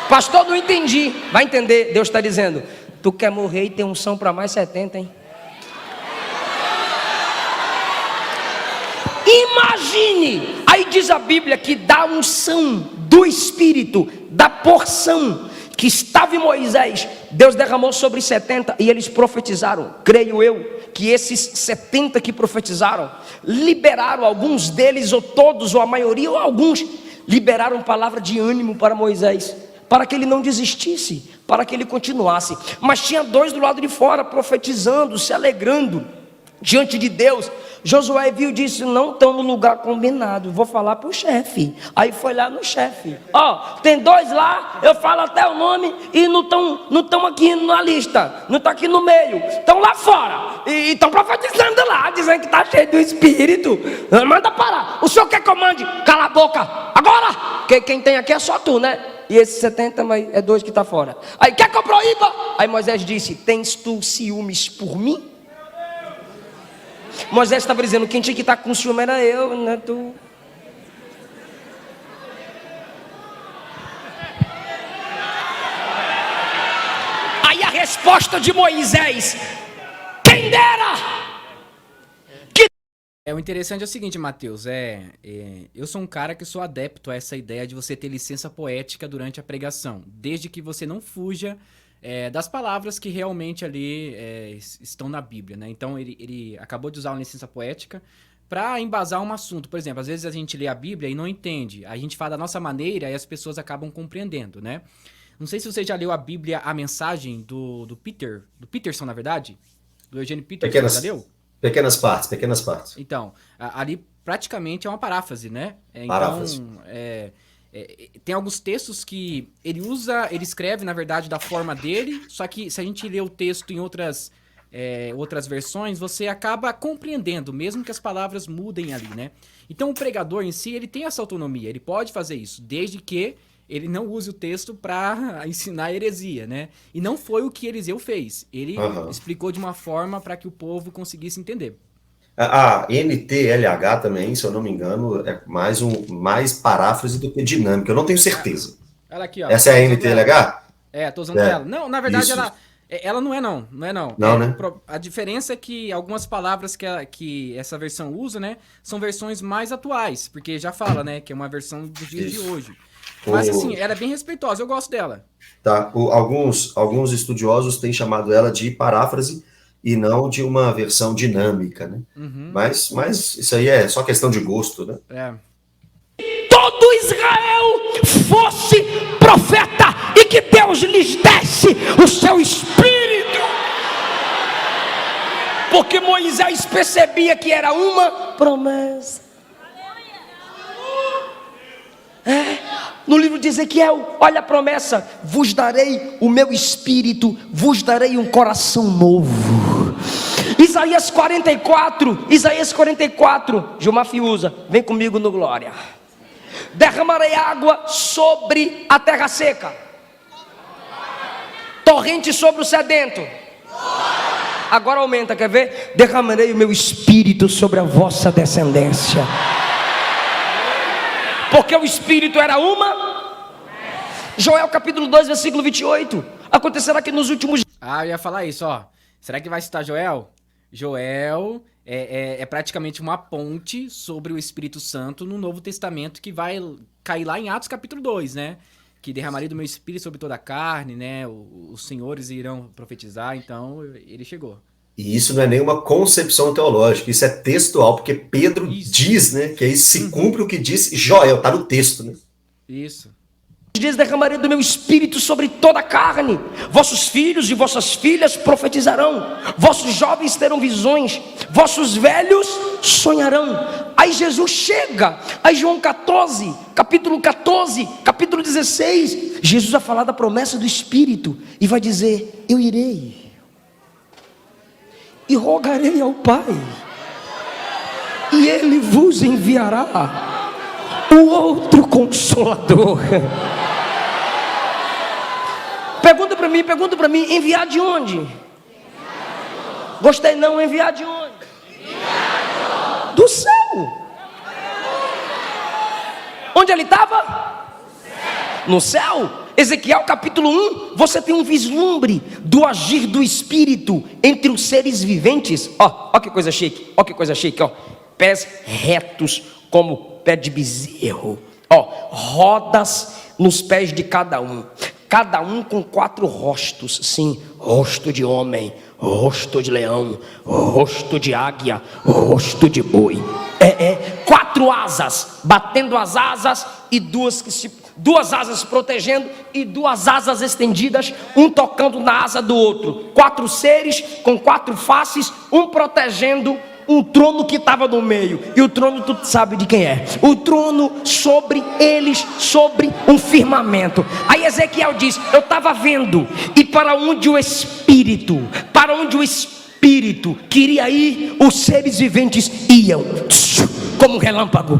Pastor, não entendi. Vai entender, Deus está dizendo: tu quer morrer e ter unção para mais 70, hein? Imagine. Aí diz a Bíblia que da unção do Espírito, da porção que estava em Moisés, Deus derramou sobre 70 e eles profetizaram. Creio eu que esses 70 que profetizaram, liberaram, alguns deles, ou todos, ou a maioria, ou alguns, liberaram palavra de ânimo para Moisés, para que ele não desistisse, para que ele continuasse. Mas tinha dois do lado de fora, profetizando, se alegrando diante de Deus. Josué viu e disse: não estão no lugar combinado, vou falar para o chefe. Aí foi lá no chefe: tem dois lá, eu falo até o nome e não estão aqui na lista, não estão aqui no meio, estão lá fora e estão profetizando lá, dizendo que está cheio do Espírito. Manda parar. O senhor quer que eu mande? Cala a boca agora, porque quem tem aqui é só tu, né? E esses 70, mas é dois que está fora. Aí quer que eu proíba? Aí Moisés disse: tens tu ciúmes por mim? Moisés estava dizendo: quem tinha que estar com ciúme era eu, não é tu. Aí a resposta de Moisés: quem dera. O interessante é o seguinte, Matheus, eu sou um cara que sou adepto a essa ideia de você ter licença poética durante a pregação, desde que você não fuja das palavras que realmente ali estão na Bíblia, né? Então ele acabou de usar uma licença poética para embasar um assunto. Por exemplo, às vezes a gente lê a Bíblia e não entende. A gente fala da nossa maneira e as pessoas acabam compreendendo, né? Não sei se você já leu a Bíblia, a mensagem do Peterson, na verdade, do Eugênio Peterson, já leu? Pequenas partes. Então, ali praticamente é uma paráfrase, né? Paráfrase. Tem alguns textos que ele escreve, na verdade, da forma dele, só que se a gente lê o texto em outras versões, você acaba compreendendo, mesmo que as palavras mudem ali, né? Então, o pregador em si, ele tem essa autonomia, ele pode fazer isso, desde que ele não use o texto para ensinar heresia, né? E não foi o que Eliseu fez. Ele explicou de uma forma para que o povo conseguisse entender. A NTLH também, se eu não me engano, é mais paráfrase do que dinâmica. Eu não tenho certeza. Ela aqui, ó. Essa é a NTLH? Tô usando ela. Não, na verdade, ela não é não. Não é não. Né? A diferença é que algumas palavras que essa versão usa, né, são versões mais atuais, porque já fala, né, que é uma versão dos dias de hoje. Mas assim, ela é bem respeitosa, eu gosto dela. Tá. Alguns estudiosos têm chamado ela de paráfrase e não de uma versão dinâmica, né? Mas isso aí é só questão de gosto, né? Todo Israel fosse profeta e que Deus lhes desse o seu espírito. Porque Moisés percebia que era uma promessa. No livro de Ezequiel, olha a promessa: vos darei o meu espírito, vos darei um coração novo. Isaías 44, Gilmar Fiuza, vem comigo no Glória. Derramarei água sobre a terra seca, torrente sobre o sedento. Agora aumenta, quer ver? Derramarei o meu espírito sobre a vossa descendência. Porque o espírito era uma. Joel capítulo 2, versículo 28. Acontecerá que nos últimos... eu ia falar isso, ó. Será que vai citar Joel? Joel é praticamente uma ponte sobre o Espírito Santo no Novo Testamento, que vai cair lá em Atos capítulo 2, né? Que derramarei do meu espírito sobre toda a carne, né? Os senhores irão profetizar, então ele chegou. E isso não é nenhuma concepção teológica, isso é textual, porque Pedro diz, né, que aí se cumpre o que diz Joel, tá no texto, né? Isso. Dias derramarei do meu espírito sobre toda a carne, vossos filhos e vossas filhas profetizarão, vossos jovens terão visões, vossos velhos sonharão. Aí Jesus chega, aí João 14, capítulo 16, Jesus vai falar da promessa do Espírito e vai dizer: eu irei e rogarei ao Pai, e Ele vos enviará o outro Consolador. Pergunta para mim, enviar de onde? Gostei não, enviar de onde? Do céu. Onde ele estava? No céu. Ezequiel capítulo 1, você tem um vislumbre do agir do Espírito entre os seres viventes. Ó que coisa chique, ó. Pés retos como pé de bezerro. Rodas nos pés de cada um com 4 rostos, sim, rosto de homem, rosto de leão, rosto de águia, rosto de boi. 4 asas, batendo as asas, e 2 asas protegendo e 2 asas estendidas, um tocando na asa do outro. 4 seres com 4 faces, um protegendo um trono que estava no meio. E o trono tu sabe de quem é. O trono sobre eles, sobre um firmamento. Aí Ezequiel diz: eu estava vendo, e para onde o Espírito queria ir, os seres viventes iam como um relâmpago.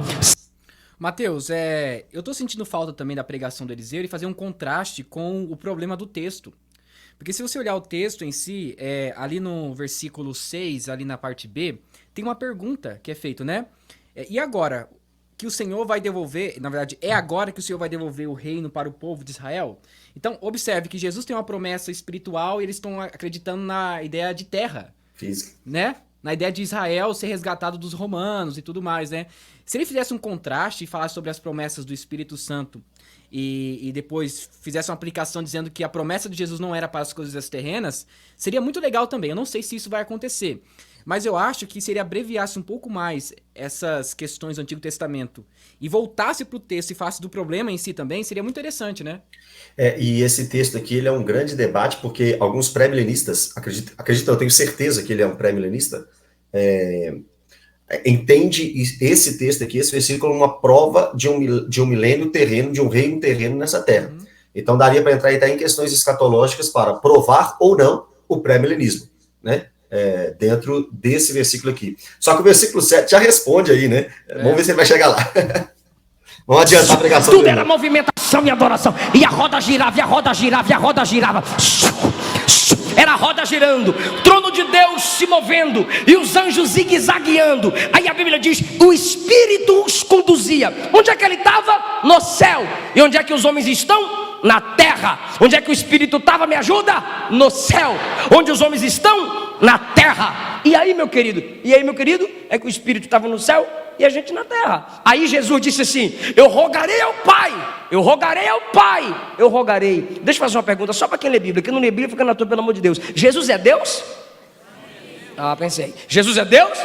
Mateus, eu tô sentindo falta também da pregação do Eliseu e fazer um contraste com o problema do texto. Porque se você olhar o texto em si, ali no versículo 6, ali na parte B, tem uma pergunta que é feita, né? E agora que o Senhor vai devolver, na verdade, é agora que o Senhor vai devolver o reino para o povo de Israel? Então, observe que Jesus tem uma promessa espiritual e eles estão acreditando na ideia de terra. Física. Né? na ideia de Israel ser resgatado dos romanos e tudo mais, né? Se ele fizesse um contraste e falasse sobre as promessas do Espírito Santo e depois fizesse uma aplicação dizendo que a promessa de Jesus não era para as coisas terrenas, seria muito legal também. Eu não sei se isso vai acontecer, mas eu acho que se ele abreviasse um pouco mais essas questões do Antigo Testamento e voltasse para o texto e falasse do problema em si também, seria muito interessante, né? E esse texto aqui ele é um grande debate, porque alguns pré-milenistas, acredito, eu tenho certeza que ele é um pré-milenista, entende esse texto aqui, esse versículo, uma prova de um milênio terreno, de um reino terreno nessa terra. Então daria para entrar até em questões escatológicas para provar ou não o pré-milenismo, né? Dentro desse versículo aqui. Só que o versículo 7 já responde aí, né? Vamos ver se ele vai chegar lá. Vamos adiantar a pregação. Tudo era movimentação e adoração. E a roda girava, e a roda girava, e a roda girava. Era a roda girando, o trono de Deus se movendo e os anjos zigue-zagueando. Aí a Bíblia diz: o Espírito os conduzia. Onde é que ele estava? No céu. E onde é que os homens estão? Na terra. Onde é que o Espírito estava? Me ajuda? No céu. Onde os homens estão? Na terra. E aí, meu querido? É que o Espírito estava no céu e a gente na terra. Aí Jesus disse assim: eu rogarei ao Pai. Deixa eu fazer uma pergunta só para quem lê Bíblia. Quem não lê Bíblia fica na tua, pelo amor de Deus. Jesus é Deus? Pensei. Jesus é Deus?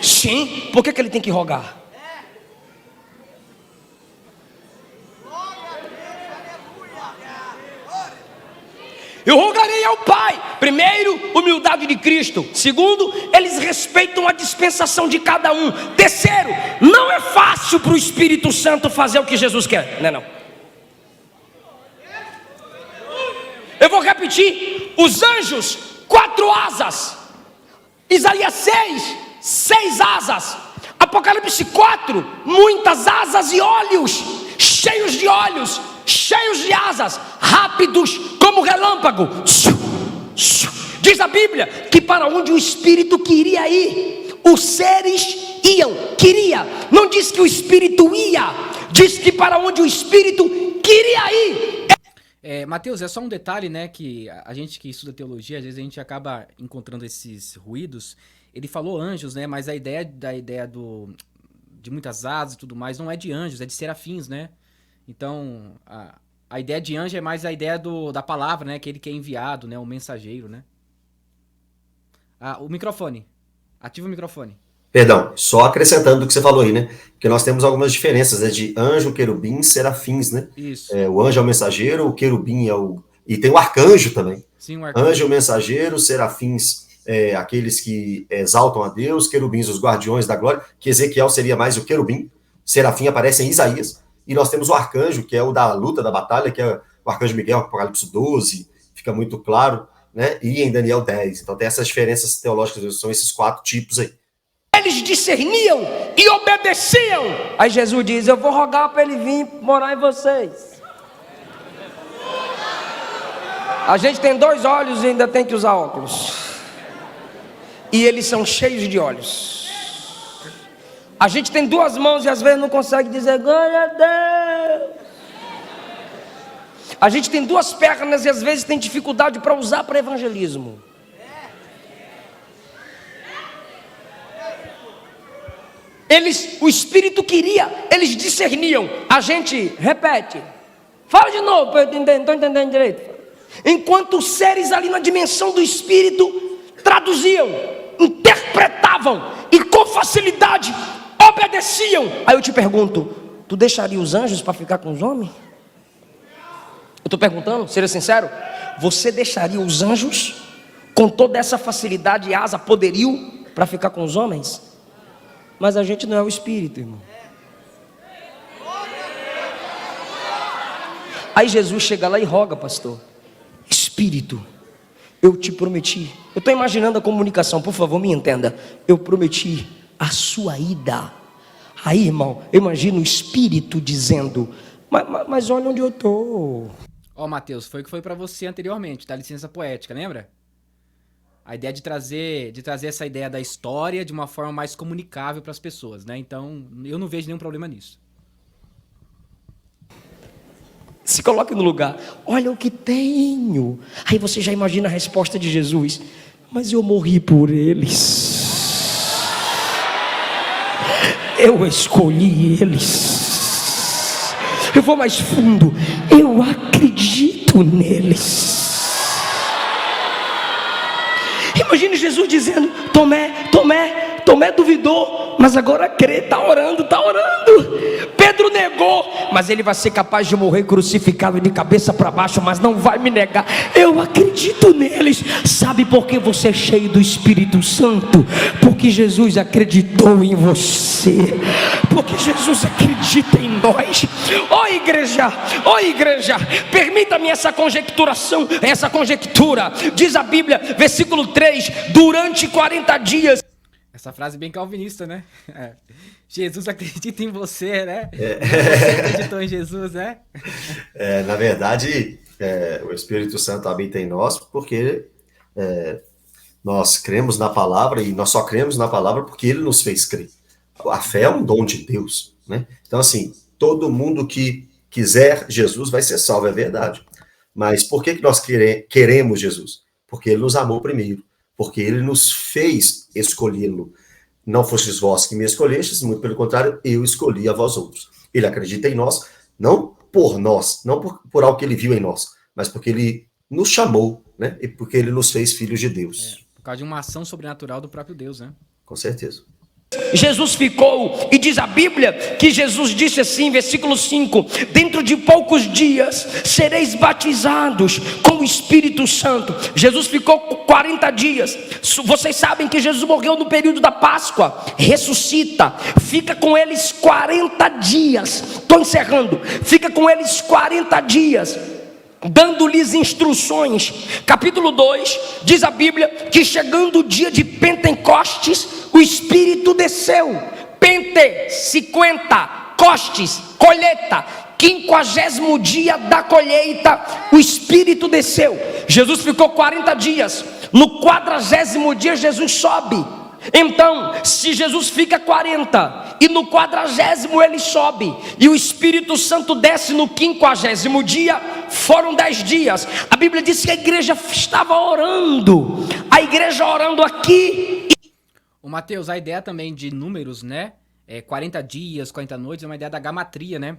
Sim. Por que ele tem que rogar? Eu rogarei ao Pai. Primeiro, humildade de Cristo. Segundo, eles respeitam a dispensação de cada um. Terceiro, não é fácil para o Espírito Santo fazer o que Jesus quer. Não. Eu vou repetir. Os anjos, 4 asas. Isaías 6 asas. Apocalipse 4, muitas asas e olhos, cheios de asas, rápidos como relâmpago. Diz a Bíblia que para onde o Espírito queria ir, os seres iam. Não diz que o Espírito ia, diz que para onde o Espírito queria ir. Mateus, é só um detalhe, né, que a gente que estuda teologia, às vezes a gente acaba encontrando esses ruídos. Ele falou anjos, né, mas a ideia de muitas asas e tudo mais não é de anjos, é de serafins, né? Então, a ideia de anjo é mais a ideia da palavra, né? Aquele que é enviado, né? O mensageiro, né? O microfone. Ativa o microfone. Perdão, só acrescentando o que você falou aí, né? Porque nós temos algumas diferenças, né? De anjo, querubim, serafins, né? Isso. O anjo é o mensageiro, o querubim é o... E tem o arcanjo também. Sim, o arcanjo. Anjo é o mensageiro, serafins aqueles que exaltam a Deus, querubins os guardiões da glória, que Ezequiel seria mais o querubim, serafim aparece em Isaías. E nós temos o arcanjo, que é o da luta, da batalha, que é o arcanjo Miguel, Apocalipse 12, fica muito claro, né? E em Daniel 10. Então tem essas diferenças teológicas, são esses 4 tipos aí. Eles discerniam e obedeciam. Aí Jesus diz: eu vou rogar para ele vir morar em vocês. A gente tem 2 olhos e ainda tem que usar óculos. E eles são cheios de olhos. A gente tem 2 mãos e às vezes não consegue dizer glória a Deus. A gente tem 2 pernas e às vezes tem dificuldade para usar para evangelismo. O Espírito queria, eles discerniam. A gente repete. Fala de novo, para eu entender, não estou entendendo direito. Enquanto os seres ali na dimensão do Espírito traduziam, interpretavam e com facilidade obedeciam. Aí eu te pergunto: tu deixaria os anjos para ficar com os homens? Eu estou perguntando, seja sincero. Você deixaria os anjos com toda essa facilidade e asa, poderio, para ficar com os homens? Mas a gente não é o Espírito, irmão. Aí Jesus chega lá e roga: pastor, Espírito, eu te prometi. Eu estou imaginando a comunicação, por favor me entenda. Eu prometi a sua ida. Aí, irmão, eu imagino o Espírito dizendo: mas olha onde eu estou. Mateus, foi o que foi para você anteriormente, da licença poética, lembra? A ideia de trazer essa ideia da história de uma forma mais comunicável para as pessoas, né? Então, eu não vejo nenhum problema nisso. Se coloque no lugar. Olha o que tenho. Aí você já imagina a resposta de Jesus: mas eu morri por eles. eu escolhi eles. Eu vou mais fundo, eu acredito neles. Imagine Jesus dizendo: Tomé duvidou, mas agora crê, está orando. Pedro negou, mas ele vai ser capaz de morrer crucificado de cabeça para baixo, mas não vai me negar. Eu acredito neles. Sabe por que você é cheio do Espírito Santo? Porque Jesus acreditou em você, porque Jesus acredita em nós. Ó igreja, permita-me essa conjectura. Diz a Bíblia, versículo 3: durante 40 dias. Essa frase bem calvinista, né? Jesus acredita em você, né? Você acreditou em Jesus, né? Na verdade, o Espírito Santo habita em nós porque nós cremos na palavra, e nós só cremos na palavra porque ele nos fez crer. A fé é um dom de Deus, né? Então, assim, todo mundo que quiser Jesus vai ser salvo, é verdade. Mas por que nós queremos Jesus? Porque ele nos amou primeiro, porque ele nos fez escolhê-lo. Não fostes vós que me escolhestes, muito pelo contrário, eu escolhi a vós outros. Ele acredita em nós, não por nós, não por algo que ele viu em nós, mas porque ele nos chamou, né? E porque ele nos fez filhos de Deus. Por causa de uma ação sobrenatural do próprio Deus, né? Com certeza. Jesus ficou, e diz a Bíblia que Jesus disse assim, versículo 5: dentro de poucos dias sereis batizados com o Espírito Santo. Jesus ficou 40 dias. Vocês sabem que Jesus morreu no período da Páscoa, ressuscita, fica com eles 40 dias. Estou encerrando. Fica com eles 40 dias, dando-lhes instruções. Capítulo 2, diz a Bíblia que chegando o dia de Pentecostes, o Espírito desceu. Pente, 50, costes, colheita, 50º dia da colheita, o Espírito desceu. Jesus ficou 40 dias, no 40º dia Jesus sobe. Então, se Jesus fica 40 e no 40º ele sobe, e o Espírito Santo desce no 50º dia, foram 10 dias. A Bíblia diz que a igreja estava orando, aqui. O Mateus, a ideia também de números, né? 40 dias, 40 noites, é uma ideia da gamatria, né?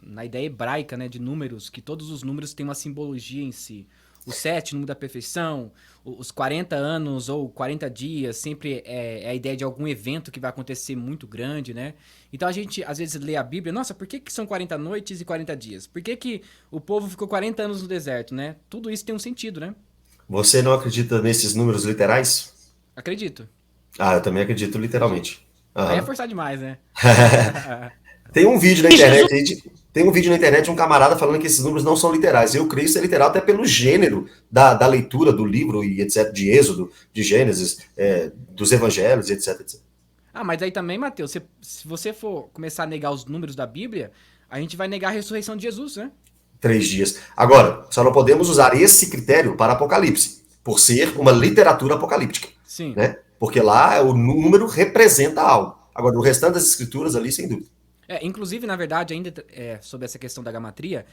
Na ideia hebraica, né? De números, que todos os números têm uma simbologia em si. O 7, número da perfeição, os 40 anos ou 40 dias, sempre é a ideia de algum evento que vai acontecer muito grande, né? Então a gente, às vezes, lê a Bíblia, nossa, por que são 40 noites e 40 dias? Por que o povo ficou 40 anos no deserto, né? Tudo isso tem um sentido, né? Você não acredita nesses números literais? Acredito. Eu também acredito literalmente. Aí é forçar demais, né? Tem um vídeo na internet, de um camarada falando que esses números não são literais. Eu creio ser literal até pelo gênero da leitura do livro e etc, de Êxodo, de Gênesis, dos evangelhos, etc. Mas aí também, Mateus, se você for começar a negar os números da Bíblia, a gente vai negar a ressurreição de Jesus, né? 3 dias. Agora, só não podemos usar esse critério para Apocalipse, por ser uma literatura apocalíptica. Sim. Né? Porque lá o número representa algo. Agora, o restante das escrituras ali, sem dúvida. Inclusive, na verdade, ainda sobre essa questão da gamatria,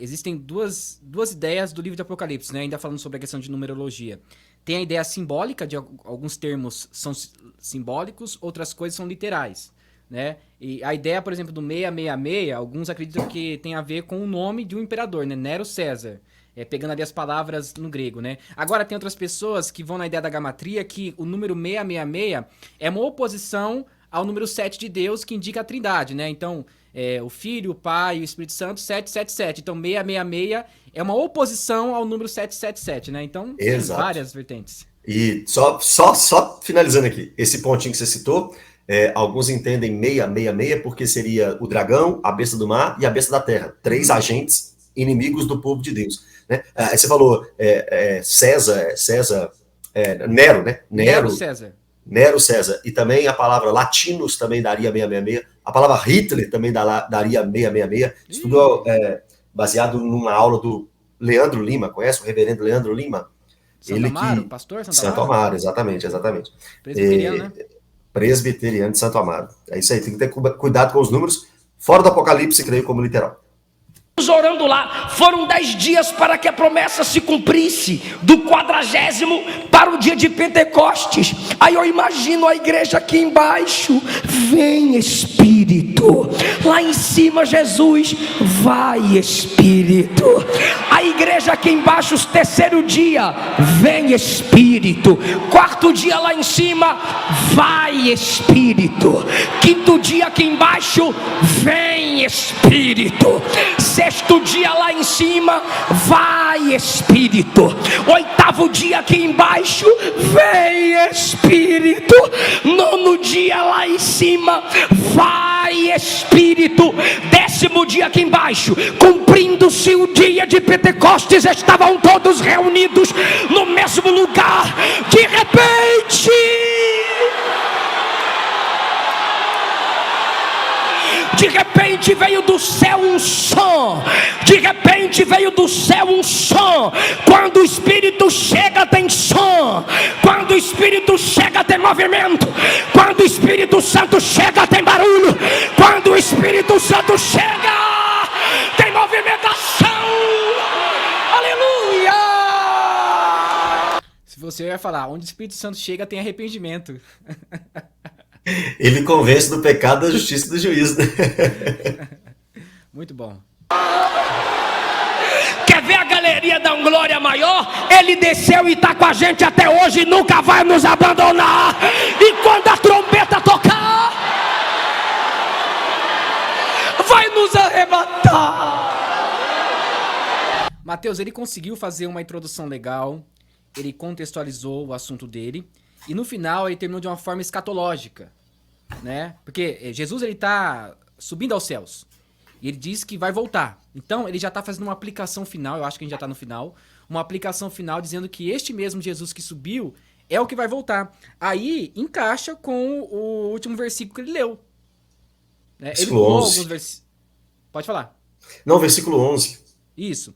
existem duas ideias do livro de Apocalipse, né? Ainda falando sobre a questão de numerologia. Tem a ideia simbólica, de alguns termos são simbólicos, outras coisas são literais, né? E a ideia, por exemplo, do 666, alguns acreditam que tem a ver com o nome de um imperador, né? Nero César. Pegando ali as palavras no grego, né? Agora tem outras pessoas que vão na ideia da gamatria, que o número 666 é uma oposição ao número 7 de Deus, que indica a trindade, né? Então, o Filho, o Pai e o Espírito Santo, 777. Então, 666 é uma oposição ao número 777, né? Então, tem várias vertentes. E só finalizando aqui, esse pontinho que você citou, alguns entendem 666 porque seria o dragão, a besta do mar e a besta da terra. 3 agentes inimigos do povo de Deus. Né? Aí você falou César, Nero, né? Nero César. E também a palavra latinos também daria 666. A palavra Hitler também daria 666. Isso tudo baseado numa aula do Leandro Lima. Conhece o reverendo Leandro Lima? Pastor Santo Amaro, exatamente. Presbiteriano, né? Presbiteriano de Santo Amaro. É isso aí, tem que ter cuidado com os números. Fora do Apocalipse, creio como literal. orando lá, foram 10 dias para que a promessa se cumprisse, do 40º para o dia de Pentecostes. Aí eu imagino a igreja aqui embaixo, vem Espírito, lá em cima Jesus, vai Espírito. A igreja aqui embaixo, o terceiro dia, vem Espírito. Quarto dia lá em cima, vai Espírito. Quinto dia aqui embaixo, vem Espírito. Sexto dia lá em cima, vai Espírito. Oitavo dia aqui embaixo, vem Espírito. Nono dia lá em cima, vai Espírito. 10º dia aqui embaixo, cumprindo-se o dia de Pentecostes, estavam todos reunidos no mesmo lugar. De repente, veio do céu um som. De repente veio do céu um som. Quando o Espírito chega, tem som. Quando o Espírito chega, tem movimento. Quando o Espírito Santo chega, tem barulho. Quando o Espírito Santo chega, tem movimentação. Aleluia! Se você ia falar, onde o Espírito Santo chega, tem arrependimento. Ele convence do pecado, da justiça e do juízo. Muito bom. Quer ver a galeria dar uma glória maior? Ele desceu e está com a gente até hoje e nunca vai nos abandonar. E quando a trombeta tocar, vai nos arrebatar. Mateus, ele conseguiu fazer uma introdução legal, ele contextualizou o assunto dele, e no final ele terminou de uma forma escatológica, né? Porque Jesus, ele tá subindo aos céus, e ele diz que vai voltar. Então ele já tá fazendo uma aplicação final, eu acho que a gente já tá no final, uma aplicação final dizendo que este mesmo Jesus que subiu é o que vai voltar. Aí encaixa com o último versículo que ele leu, né? Ele pulou alguns versículos. Pode falar. Não, versículo 11. Isso.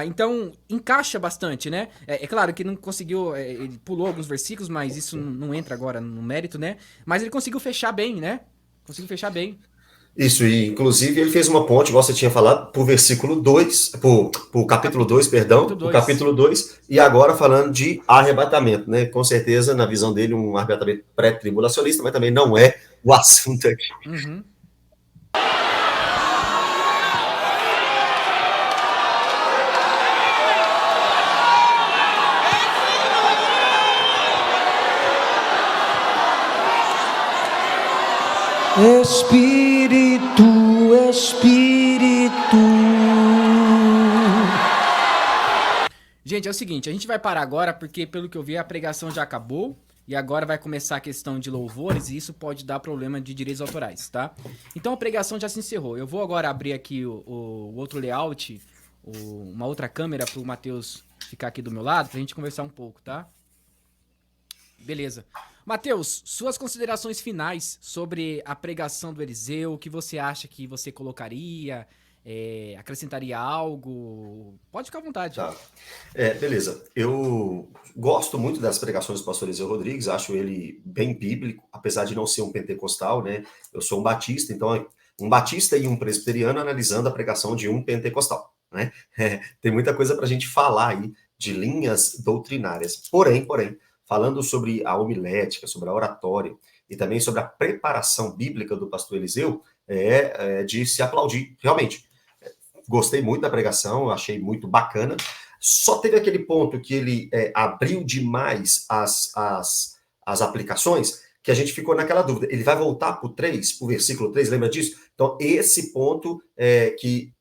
Então, encaixa bastante, né? É claro que não conseguiu, ele pulou alguns versículos, mas isso não entra agora no mérito, né? Mas ele conseguiu fechar bem, né? Conseguiu fechar bem. Isso, e inclusive ele fez uma ponte, igual você tinha falado, pro versículo 2, pro capítulo 2, perdão, pro capítulo 2, e agora falando de arrebatamento, né? Com certeza, na visão dele, um arrebatamento pré-tribulacionista, mas também não é o assunto aqui. Uhum. Espírito, Espírito. Gente, é o seguinte, a gente vai parar agora porque, pelo que eu vi, a pregação já acabou e agora vai começar a questão de louvores e isso pode dar problema de direitos autorais, tá? Então a pregação já se encerrou. Eu vou agora abrir aqui o outro layout, uma outra câmera pro Mateus ficar aqui do meu lado pra gente conversar um pouco, tá? Beleza. Mateus, suas considerações finais sobre a pregação do Eliseu, o que você acha que você colocaria, acrescentaria algo? Pode ficar à vontade. Tá. Beleza. Eu gosto muito das pregações do pastor Eliseu Rodrigues, acho ele bem bíblico, apesar de não ser um pentecostal, né? Eu sou um batista, então um batista e um presbiteriano analisando a pregação de um pentecostal, né? Tem muita coisa para a gente falar aí de linhas doutrinárias. Porém, falando sobre a homilética, sobre a oratória e também sobre a preparação bíblica do pastor Eliseu, de se aplaudir, realmente. Gostei muito da pregação, achei muito bacana. Só teve aquele ponto que ele abriu demais as aplicações, que a gente ficou naquela dúvida. Ele vai voltar para o 3, para o versículo 3, lembra disso? Então, esse ponto que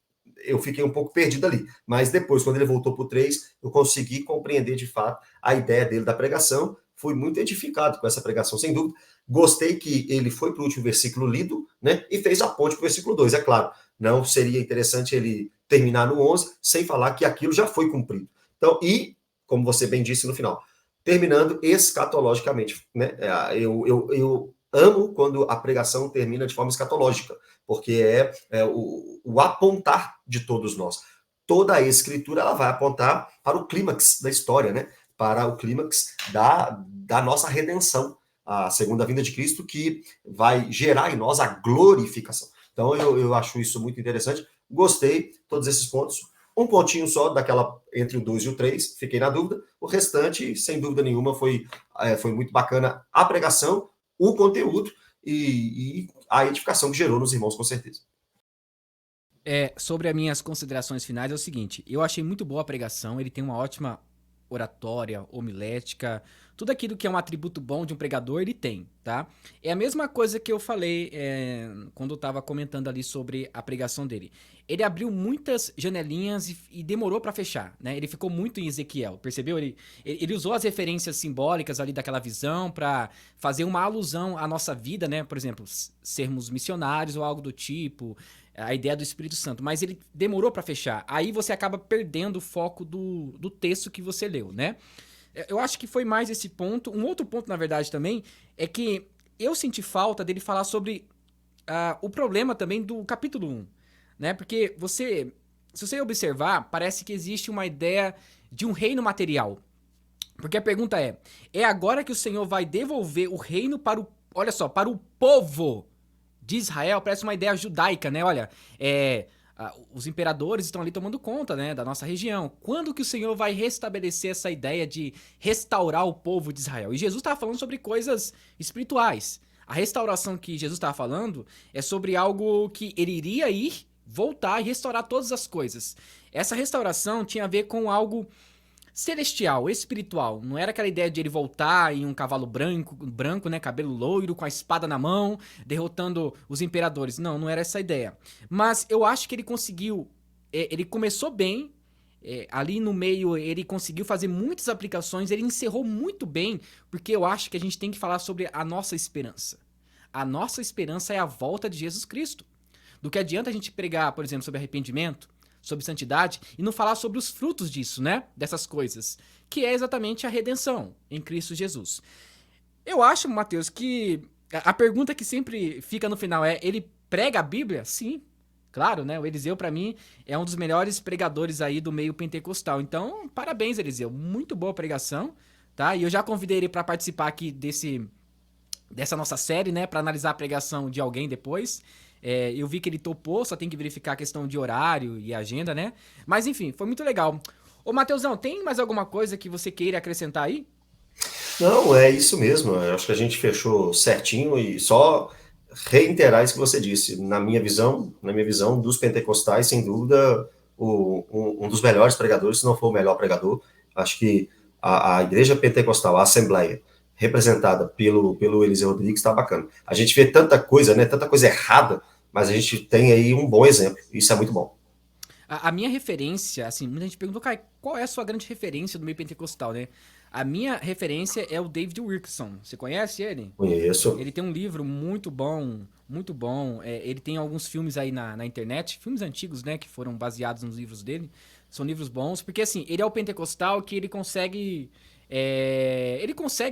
eu fiquei um pouco perdido ali. Mas depois, quando ele voltou para o 3, eu consegui compreender de fato a ideia dele da pregação. Fui muito edificado com essa pregação, sem dúvida. Gostei que ele foi para o último versículo lido, né? E fez a ponte para o versículo 2, é claro. Não seria interessante ele terminar no 11 sem falar que aquilo já foi cumprido. Então, e, como você bem disse no final, terminando escatologicamente, né? Eu amo quando a pregação termina de forma escatológica, porque o apontar de todos nós. Toda a escritura ela vai apontar para o clímax da história, né? Para o clímax da nossa redenção, a segunda vinda de Cristo, que vai gerar em nós a glorificação. Então, eu acho isso muito interessante. gostei, todos esses pontos. Um pontinho só daquela entre o 2 e o 3, fiquei na dúvida. O restante, sem dúvida nenhuma, foi muito bacana a pregação, o conteúdo e a edificação que gerou nos irmãos, com certeza. Sobre as minhas considerações finais é o seguinte, eu achei muito boa a pregação, ele tem uma ótima oratória, homilética, tudo aquilo que é um atributo bom de um pregador, ele tem, tá? É a mesma coisa que eu falei quando eu tava comentando ali sobre a pregação dele. Ele abriu muitas janelinhas e demorou pra fechar, né? Ele ficou muito em Ezequiel, percebeu? Ele usou as referências simbólicas ali daquela visão pra fazer uma alusão à nossa vida, né? Por exemplo, sermos missionários ou algo do tipo, a ideia do Espírito Santo, mas ele demorou pra fechar. Aí você acaba perdendo o foco do texto que você leu, né? Eu acho que foi mais esse ponto. Um outro ponto, na verdade, também, é que eu senti falta dele falar sobre o problema também do capítulo 1, né? Porque se você observar, parece que existe uma ideia de um reino material. Porque a pergunta é agora que o Senhor vai devolver o reino olha só, para o povo de Israel? Parece uma ideia judaica, né? Olha, os imperadores estão ali tomando conta, né, da nossa região. Quando que o Senhor vai restabelecer essa ideia de restaurar o povo de Israel? E Jesus estava falando sobre coisas espirituais. A restauração que Jesus estava falando é sobre algo que ele iria voltar e restaurar todas as coisas. Essa restauração tinha a ver com algo celestial, espiritual. Não era aquela ideia de ele voltar em um cavalo branco, né, cabelo loiro, com a espada na mão, derrotando os imperadores. Não era essa a ideia. Mas eu acho que ele conseguiu, ele começou bem, ali no meio ele conseguiu fazer muitas aplicações, ele encerrou muito bem, porque eu acho que a gente tem que falar sobre a nossa esperança. A nossa esperança é a volta de Jesus Cristo. Do que adianta a gente pregar, por exemplo, sobre arrependimento, sobre santidade, e não falar sobre os frutos disso, né? Dessas coisas, que é exatamente a redenção em Cristo Jesus. Eu acho, Mateus, que a pergunta que sempre fica no final ele prega a Bíblia? Sim, claro, né? O Eliseu, pra mim, é um dos melhores pregadores aí do meio pentecostal. Então, parabéns, Eliseu. Muito boa pregação, tá? E eu já convidei ele pra participar aqui dessa nossa série, né? Pra analisar a pregação de alguém depois. Eu vi que ele topou, só tem que verificar a questão de horário e agenda, né? Mas enfim, foi muito legal. Ô, Mateusão, tem mais alguma coisa que você queira acrescentar aí? Não, é isso mesmo. Eu acho que a gente fechou certinho e só reiterar isso que você disse. Na minha visão dos pentecostais, sem dúvida, um dos melhores pregadores, se não for o melhor pregador. Acho que a igreja pentecostal, a Assembleia, representada pelo Eliseu Rodrigues, está bacana. A gente vê tanta coisa, né? Tanta coisa errada, mas a gente tem aí um bom exemplo. Isso é muito bom. A minha referência, assim, muita gente perguntou, Kai, qual é a sua grande referência do meio pentecostal, né? A minha referência é o David Wilkerson. Você conhece ele? Conheço. Ele tem um livro muito bom, muito bom. Ele tem alguns filmes aí na internet, filmes antigos, né, que foram baseados nos livros dele. São livros bons, porque assim, ele é o pentecostal que ele consegue,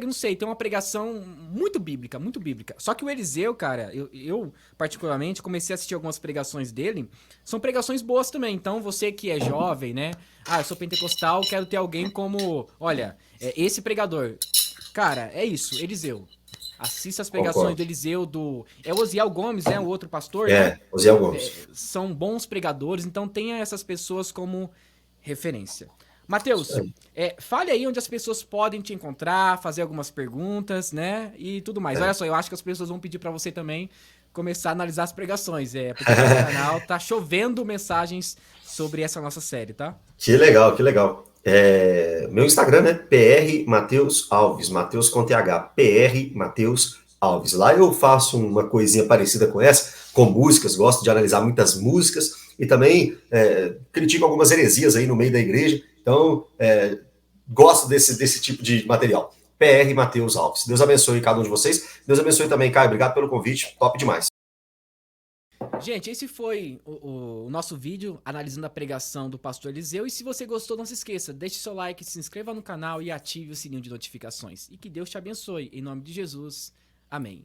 não sei, ter uma pregação muito bíblica, muito bíblica. Só que o Eliseu, cara, eu particularmente comecei a assistir algumas pregações dele, são pregações boas também. Então você que é jovem, né, eu sou pentecostal, quero ter alguém como, olha, esse pregador. Cara, é isso, Eliseu. Assista as pregações do Eliseu, é o Osiel Gomes, né? O outro pastor, né? Osiel Gomes. São bons pregadores, então tenha essas pessoas como referência. Mateus, fale aí onde as pessoas podem te encontrar, fazer algumas perguntas, né? E tudo mais. Olha só, eu acho que as pessoas vão pedir pra você também começar a analisar as pregações, porque no canal tá chovendo mensagens sobre essa nossa série, tá? Que legal, que legal. Meu Instagram, né? PR Mateus Alves, Mateus com TH, PR Mateus Alves. Lá eu faço uma coisinha parecida com essa, com músicas, gosto de analisar muitas músicas e também critico algumas heresias aí no meio da igreja. Então, gosto desse tipo de material. PR Mateus Alves. Deus abençoe cada um de vocês. Deus abençoe também, Caio. Obrigado pelo convite. Top demais. Gente, esse foi o nosso vídeo analisando a pregação do pastor Eliseu. E se você gostou, não se esqueça, deixe seu like, se inscreva no canal e ative o sininho de notificações. E que Deus te abençoe. Em nome de Jesus. Amém.